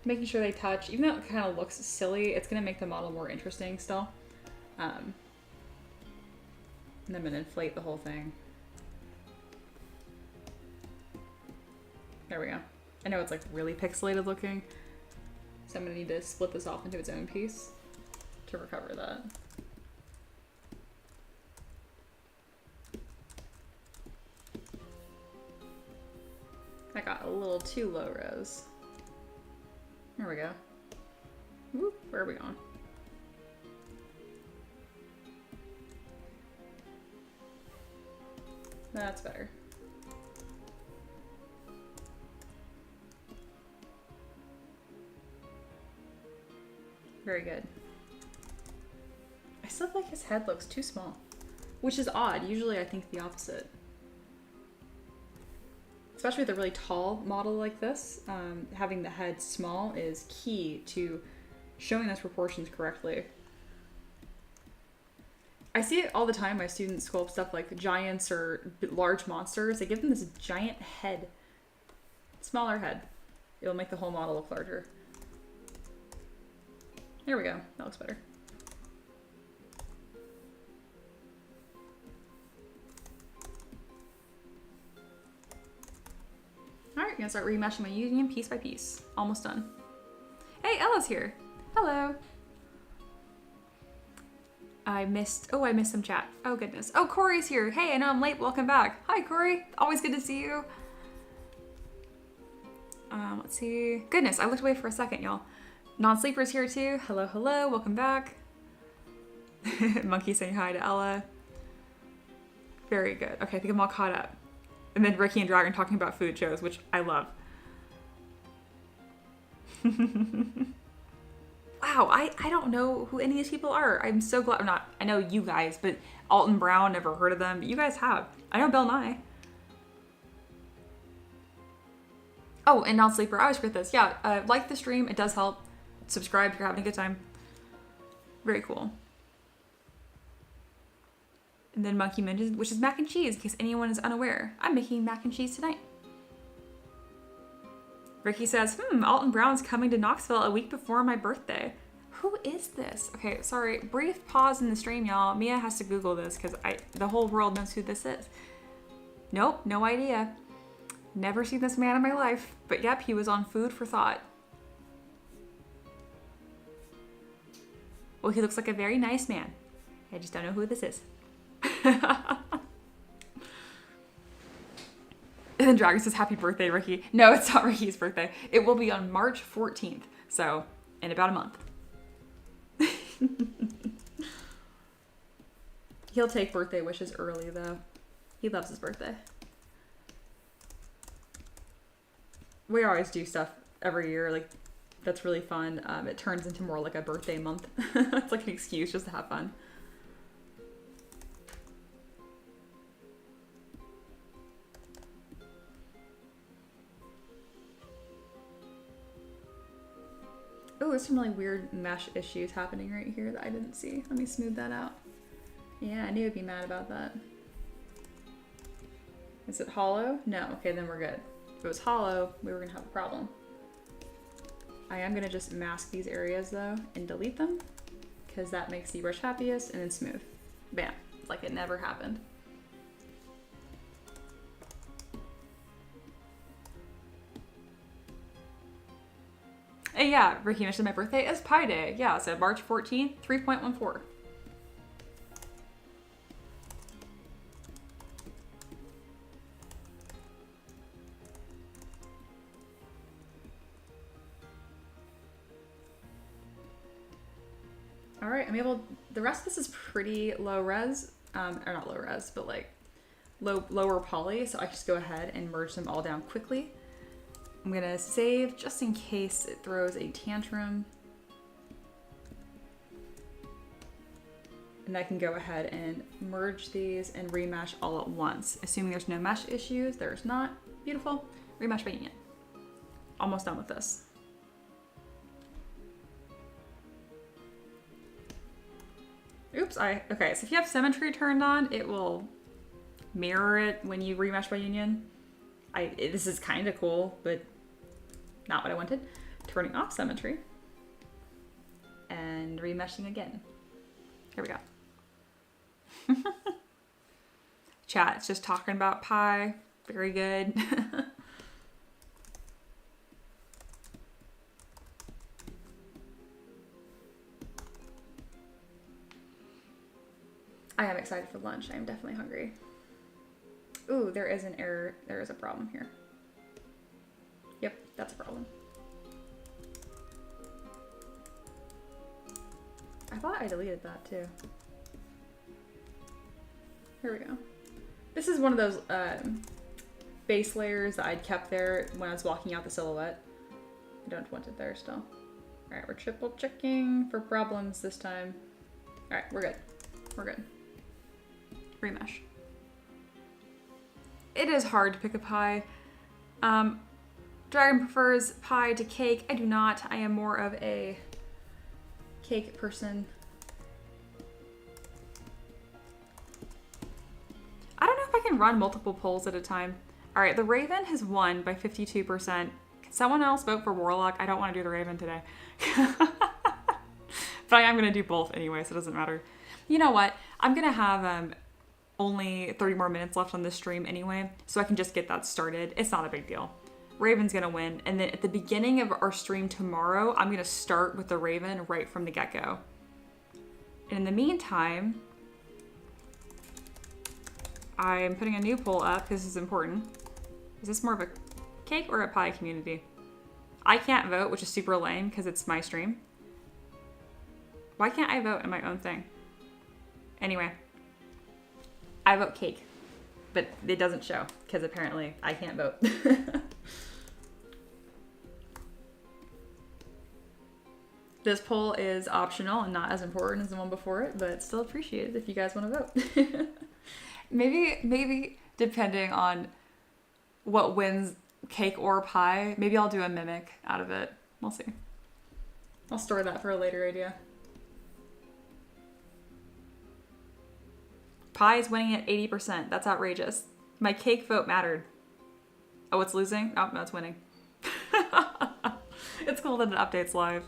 Making sure they touch, even though it kind of looks silly, it's going to make the model more interesting still. And I'm going to inflate the whole thing. There we go. I know it's like really pixelated looking, so I'm going to need to split this off into its own piece to recover that. I got a little too low res. There we go. Whoop, where are we going? That's better. Very good. I still feel like his head looks too small, which is odd. Usually I think the opposite. Especially with a really tall model like this, having the head small is key to showing those proportions correctly. I see it all the time. My students sculpt stuff like giants or large monsters. They give them this giant head, smaller head. It'll make the whole model look larger. There we go. That looks better. Alright, I'm gonna start remeshing my union piece by piece. Almost done. Hey, Ella's here. Hello. I missed some chat. Oh goodness. Oh, Corey's here. Hey, I know I'm late. Welcome back. Hi, Corey. Always good to see you. Let's see. Goodness, I looked away for a second, y'all. Non-sleeper's here too. Hello, hello. Welcome back. Monkey saying hi to Ella. Very good. Okay, I think I'm all caught up. And then Ricky and Dragon talking about food shows, which I love. Wow, I don't know who any of these people are. I'm so glad. I know you guys, but Alton Brown, never heard of them. You guys have. I know Bill Nye. Oh, and Non Sleeper. I always forget this. Yeah, like the stream. It does help. Subscribe if you're having a good time. Very cool. And then Monkey Minge, which is mac and cheese, in case anyone is unaware. I'm making mac and cheese tonight. Ricky says, Alton Brown's coming to Knoxville a week before my birthday. Who is this? Okay, sorry. Brief pause in the stream, y'all. Mia has to Google this because the whole world knows who this is. Nope, no idea. Never seen this man in my life. But yep, he was on Food for Thought. Well, he looks like a very nice man. I just don't know who this is. And then Dragon says, happy birthday, Ricky. No, it's not Ricky's birthday. It will be on March 14th. So, in about a month. He'll take birthday wishes early, though. He loves his birthday. We always do stuff every year. Like, that's really fun. It turns into more like a birthday month. It's like an excuse just to have fun. Oh, there's some really weird mesh issues happening right here that I didn't see. Let me smooth that out. Yeah, I knew I'd be mad about that. Is it hollow? No. Okay, then we're good. If it was hollow, we were gonna have a problem. I am gonna just mask these areas though and delete them because that makes the brush happiest, and then smooth. Bam. It's like it never happened. And yeah, Ricky mentioned my birthday is Pi Day. Yeah, so March 14th, 3.14. All right, I'm able, the rest of this is pretty low res, or not low res, but like lower poly. So I just go ahead and merge them all down quickly. I'm gonna save just in case it throws a tantrum. And I can go ahead and merge these and remesh all at once. Assuming there's no mesh issues, there's not. Beautiful. Remesh by union. Almost done with this. Oops, okay, so if you have symmetry turned on, it will mirror it when you remesh by union. This is kind of cool, but not what I wanted. Turning off symmetry and remeshing again. Here we go. Chat, it's just talking about pi. Very good. I am excited for lunch. I am definitely hungry. Ooh, there is an error. There is a problem here. Yep, that's a problem. I thought I deleted that too. Here we go. This is one of those base layers that I'd kept there when I was walking out the silhouette. I don't want it there still. All right, we're triple checking for problems this time. All right, we're good. We're good. Remesh. It is hard to pick a pie. Dragon prefers pie to cake. I do not. I am more of a cake person. I don't know if I can run multiple polls at a time. All right, the Raven has won by 52%. Can someone else vote for Warlock? I don't want to do the Raven today. But I am going to do both anyway, so it doesn't matter. You know what? I'm going to have only 30 more minutes left on this stream anyway, so I can just get that started. It's not a big deal. Raven's gonna win, and then at the beginning of our stream tomorrow, I'm gonna start with the Raven right from the get-go. In the meantime, I'm putting a new poll up because this is important. Is this more of a cake or a pie community? I can't vote, which is super lame because it's my stream. Why can't I vote in my own thing? Anyway. I vote cake, but it doesn't show because apparently I can't vote. This poll is optional and not as important as the one before it, but still appreciated if you guys want to vote. maybe depending on what wins, cake or pie, maybe I'll do a mimic out of it. We'll see. I'll store that for a later idea. Pie is winning at 80%. That's outrageous. My cake vote mattered. Oh, it's losing? Oh, no, it's winning. It's cool that it updates live.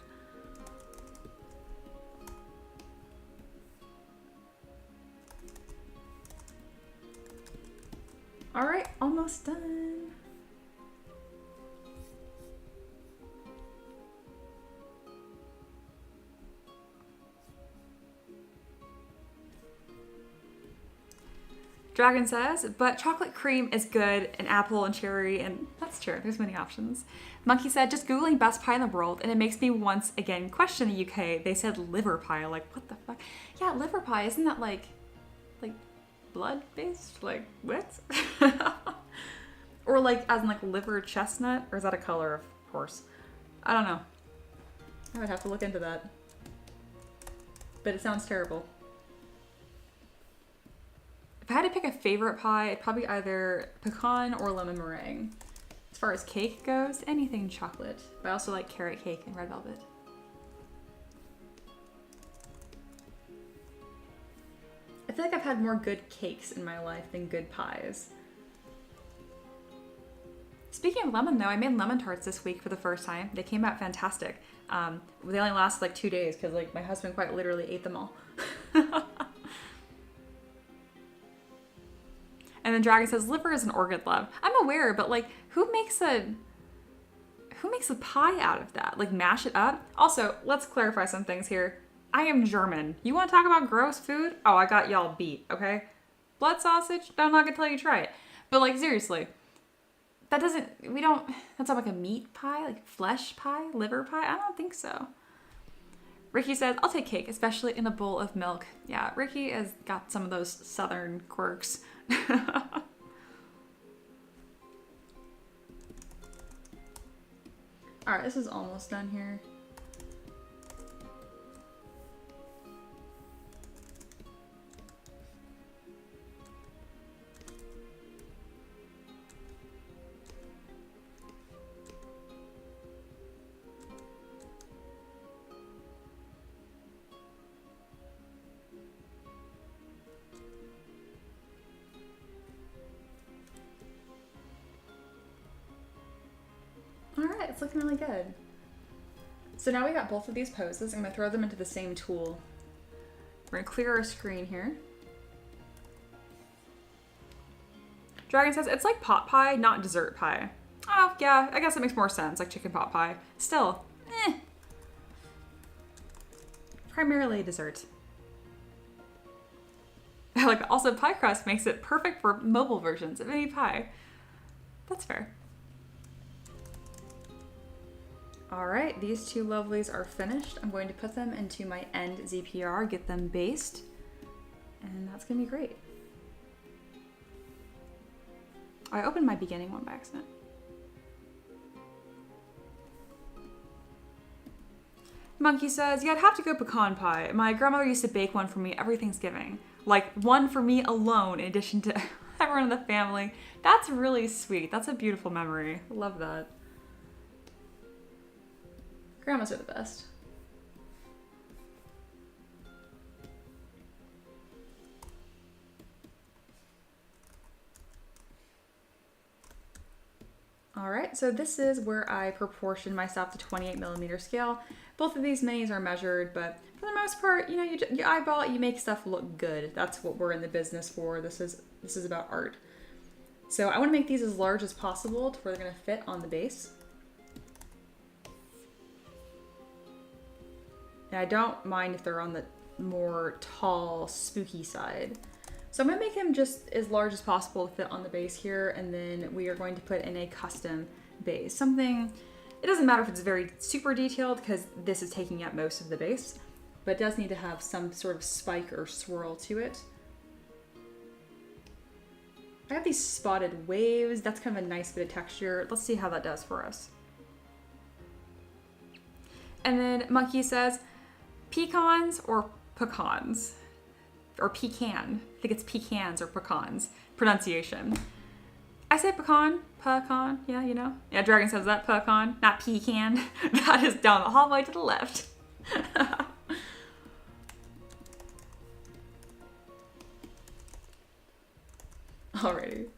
All right, almost done. Dragon says, but chocolate cream is good, and apple and cherry, and that's true, there's many options. Monkey said, just Googling best pie in the world, and it makes me once again question the UK. They said liver pie, like, what the fuck? Yeah, liver pie, isn't that like blood-based? Like, what? Or like, as in like liver chestnut? Or is that a color of horse? I don't know. I would have to look into that. But it sounds terrible. If I had to pick a favorite pie, it'd probably either pecan or lemon meringue. As far as cake goes, anything chocolate. But I also like carrot cake and red velvet. I feel like I've had more good cakes in my life than good pies. Speaking of lemon though, I made lemon tarts this week for the first time. They came out fantastic. They only lasted like 2 days because like my husband quite literally ate them all. And then Dragon says, liver is an orchid love. I'm aware, but like, who makes a pie out of that? Like, mash it up? Also, let's clarify some things here. I am German. You want to talk about gross food? Oh, I got y'all beat, okay? Blood sausage? I'm not gonna tell you to try it. But like, seriously, that's not like a meat pie, like flesh pie, liver pie? I don't think so. Ricky says, I'll take cake, especially in a bowl of milk. Yeah, Ricky has got some of those southern quirks. Alright, this is almost done here. Alright, it's looking really good. So now we got both of these poses. I'm going to throw them into the same tool. We're going to clear our screen here. Dragon says, it's like pot pie, not dessert pie. Oh, yeah, I guess it makes more sense, like chicken pot pie. Still, primarily dessert. Like, also pie crust makes it perfect for mobile versions of any pie. That's fair. All right, these two lovelies are finished. I'm going to put them into my end ZPR, get them based, and that's gonna be great. I opened my beginning one by accident. Monkey says, yeah, I'd have to go pecan pie. My grandmother used to bake one for me every Thanksgiving. Like, one for me alone in addition to everyone in the family. That's really sweet. That's a beautiful memory. Love that. Grandmas are the best. Alright, so this is where I proportion myself to 28mm scale. Both of these minis are measured, but for the most part, you know, you eyeball it, you make stuff look good. That's what we're in the business for. This is about art. So I want to make these as large as possible to where they're going to fit on the base. And I don't mind if they're on the more tall, spooky side. So I'm going to make him just as large as possible to fit on the base here, and then we are going to put in a custom base. Something, it doesn't matter if it's very super detailed because this is taking up most of the base, but it does need to have some sort of spike or swirl to it. I have these spotted waves. That's kind of a nice bit of texture. Let's see how that does for us. And then Monkey says, pecans or pecans? Or pecan. I think it's pecans or pecans. Pronunciation. I say pecan. Pecan. Yeah, you know. Yeah, Dragon says that. Pecan. Not pecan. That is down the hallway to the left. Alrighty. You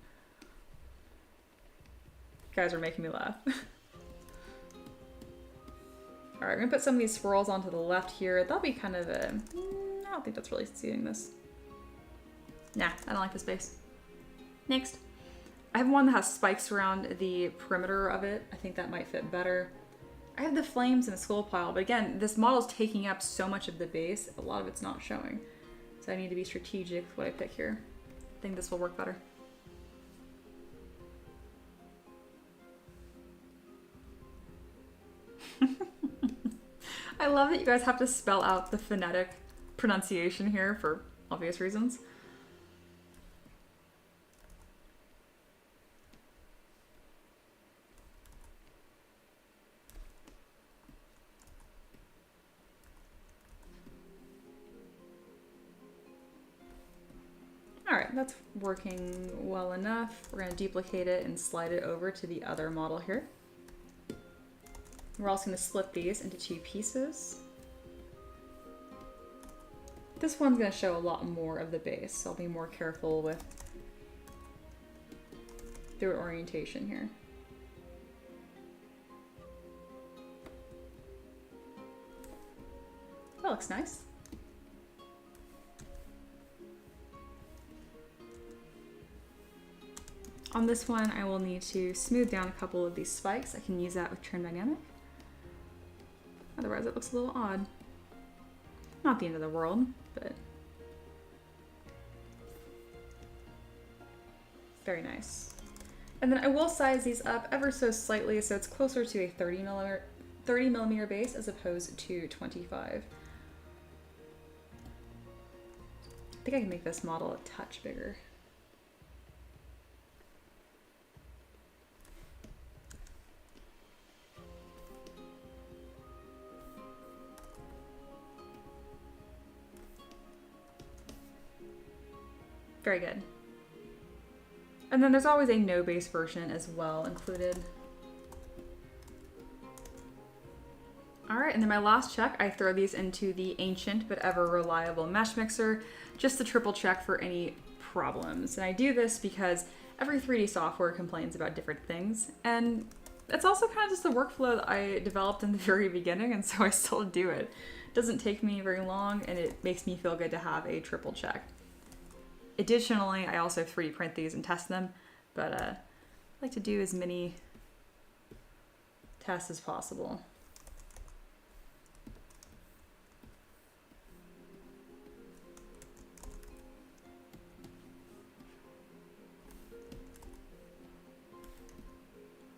guys are making me laugh. Alright, I'm gonna put some of these swirls onto the left here. That'll be kind of a... I don't think that's really suiting this. Nah, I don't like this base. Next. I have one that has spikes around the perimeter of it. I think that might fit better. I have the flames in the skull pile, but again, this model is taking up so much of the base, a lot of it's not showing. So I need to be strategic with what I pick here. I think this will work better. I love that you guys have to spell out the phonetic pronunciation here for obvious reasons. All right, that's working well enough. We're gonna duplicate it and slide it over to the other model here. We're also going to split these into 2 pieces. This one's going to show a lot more of the base, so I'll be more careful with the orientation here. That looks nice. On this one, I will need to smooth down a couple of these spikes. I can use that with Trim Dynamic. Otherwise, it looks a little odd. Not the end of the world, but very nice. And then I will size these up ever so slightly, so it's closer to a 30 millimeter base as opposed to 25. I think I can make this model a touch bigger. Very good. And then there's always a no base version as well included. All right, and then my last check, I throw these into the ancient but ever reliable mesh mixer, just to triple check for any problems. And I do this because every 3D software complains about different things, and it's also kind of just the workflow that I developed in the very beginning, and so I still do it. It doesn't take me very long, and it makes me feel good to have a triple check. Additionally, I also 3D print these and test them, but I like to do as many tests as possible.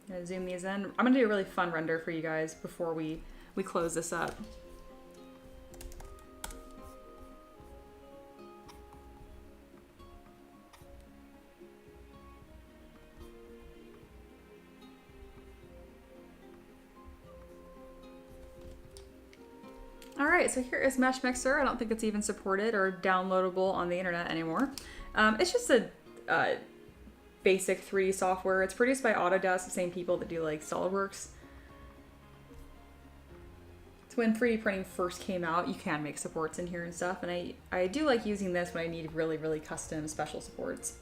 I'm gonna zoom these in. I'm gonna do a really fun render for you guys before we close this up. Alright, so here is Mesh Mixer. I don't think it's even supported or downloadable on the internet anymore. It's just a basic 3D software. It's produced by Autodesk, the same people that do like SolidWorks. So when 3D printing first came out, you can make supports in here and stuff, and I do like using this when I need really, really custom special supports.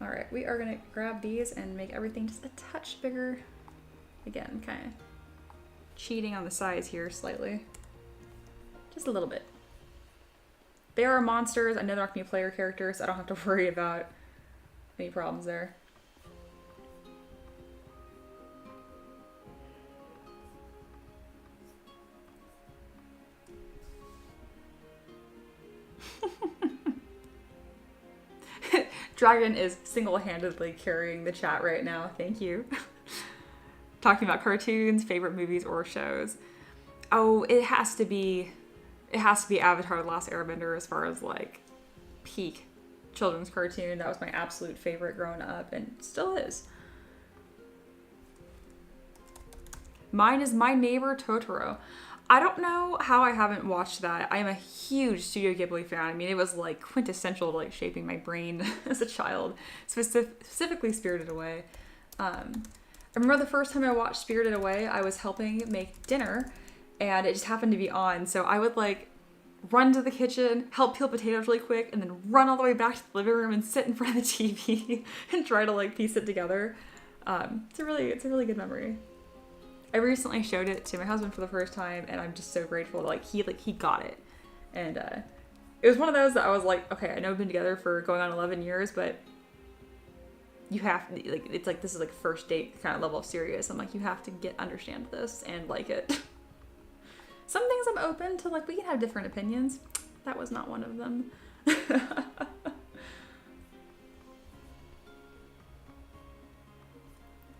Alright, we are gonna grab these and make everything just a touch bigger. Again, kind of cheating on the size here slightly. Just a little bit. They are monsters. I know they're not going to be player characters, so I don't have to worry about any problems there. Dragon is single-handedly carrying the chat right now. Thank you. Talking about cartoons, favorite movies or shows. Oh, it has to be Avatar: The Last Airbender as far as like peak children's cartoon. That was my absolute favorite growing up and still is. Mine is My Neighbor Totoro. I don't know how I haven't watched that. I am a huge Studio Ghibli fan. I mean, it was like quintessential to like shaping my brain as a child, specifically Spirited Away. I remember the first time I watched Spirited Away, I was helping make dinner and it just happened to be on. So I would like run to the kitchen, help peel potatoes really quick, and then run all the way back to the living room and sit in front of the TV and try to like piece it together. It's a really good memory. I recently showed it to my husband for the first time, and I'm just so grateful. Like he got it, and it was one of those that I was like, okay, I know we've been together for going on 11 years, but you have to like, it's like this is like first date kind of level of serious. I'm like, you have to understand this and like it. Some things I'm open to, like we can have different opinions. That was not one of them.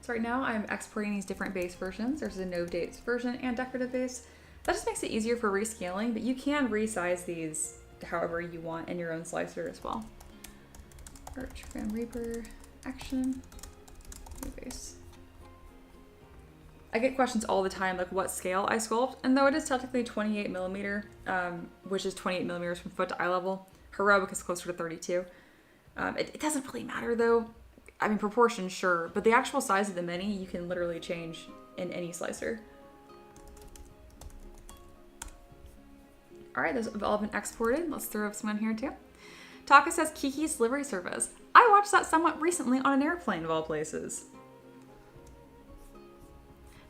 So right now I'm exporting these different base versions. There's a no dates version and decorative base. That just makes it easier for rescaling, but you can resize these however you want in your own slicer as well. Arch, Grim Reaper, Action, new base. I get questions all the time, like what scale I sculpt, and though it is technically 28 millimeter, which is 28 millimeters from foot to eye level, Heroic is closer to 32. It doesn't really matter though. I mean, proportions, sure, but the actual size of the mini, you can literally change in any slicer. All right, those have all been exported. Let's throw up some in here too. Taka says Kiki's delivery service. I watched that somewhat recently on an airplane of all places.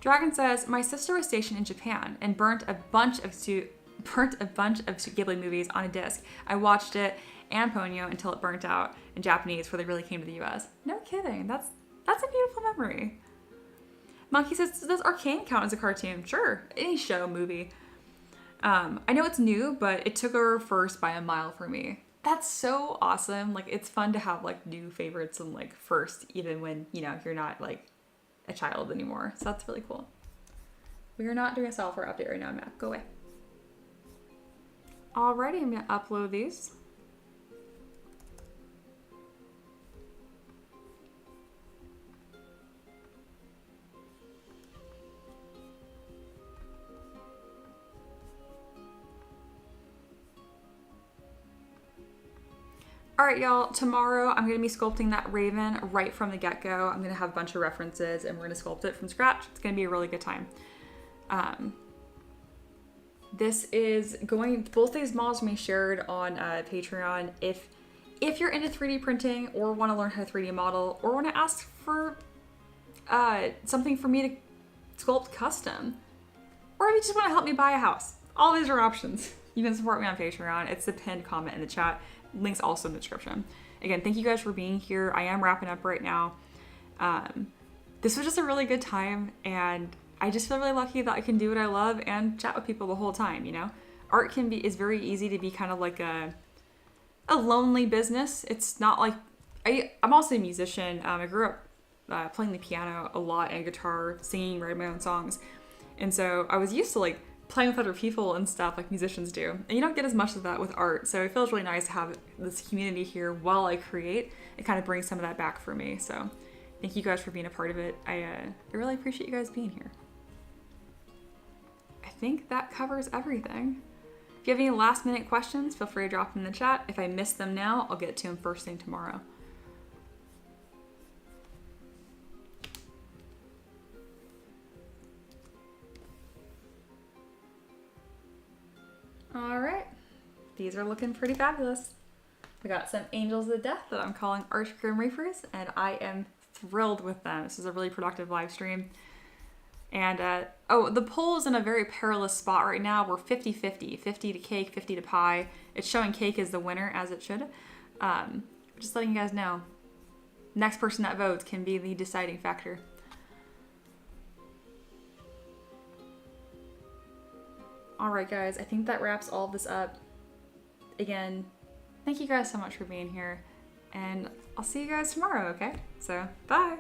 Dragon says, my sister was stationed in Japan and burnt a bunch of Ghibli movies on a disc. I watched it and Ponyo until it burnt out in Japanese before they really came to the US. No kidding. That's a beautiful memory. Monkey says, does Arcane count as a cartoon? Sure. Any show, movie. I know it's new, but it took over first by a mile for me. That's so awesome. Like, it's fun to have like new favorites and like first, even when, you know, you're not like a child anymore. So that's really cool. We are not doing a software update right now, Matt. Go away. Alrighty, I'm gonna upload these. All right, y'all, tomorrow I'm gonna be sculpting that raven right from the get-go. I'm gonna have a bunch of references and we're gonna sculpt it from scratch. It's gonna be a really good time. This is both these models will be shared on Patreon. If you're into 3D printing or wanna learn how to 3D model or wanna ask for something for me to sculpt custom, or if you just wanna help me buy a house, all these are options. You can support me on Patreon. It's the pinned comment in the chat. Links also in the description. Again, thank you guys for being here. I am wrapping up right now. This was just a really good time, and I just feel really lucky that I can do what I love and chat with people the whole time, you know? Art is very easy to be kind of like a lonely business. It's not like, I'm also a musician. I grew up playing the piano a lot and guitar, singing, writing my own songs. And so I was used to like playing with other people and stuff like musicians do. And you don't get as much of that with art. So it feels really nice to have this community here while I create. It kind of brings some of that back for me. So thank you guys for being a part of it. I really appreciate you guys being here. I think that covers everything. If you have any last minute questions, feel free to drop them in the chat. If I miss them now, I'll get to them first thing tomorrow. All right, these are looking pretty fabulous. We got some Angels of Death that I'm calling Arch Grim Reapers, and I am thrilled with them. This is a really productive live stream. And, the poll is in a very perilous spot right now. We're 50-50, 50 to cake, 50 to pie. It's showing cake as the winner, as it should. Just letting you guys know. Next person that votes can be the deciding factor. All right, guys, I think that wraps all of this up. Again, thank you guys so much for being here, and I'll see you guys tomorrow, okay? So, bye!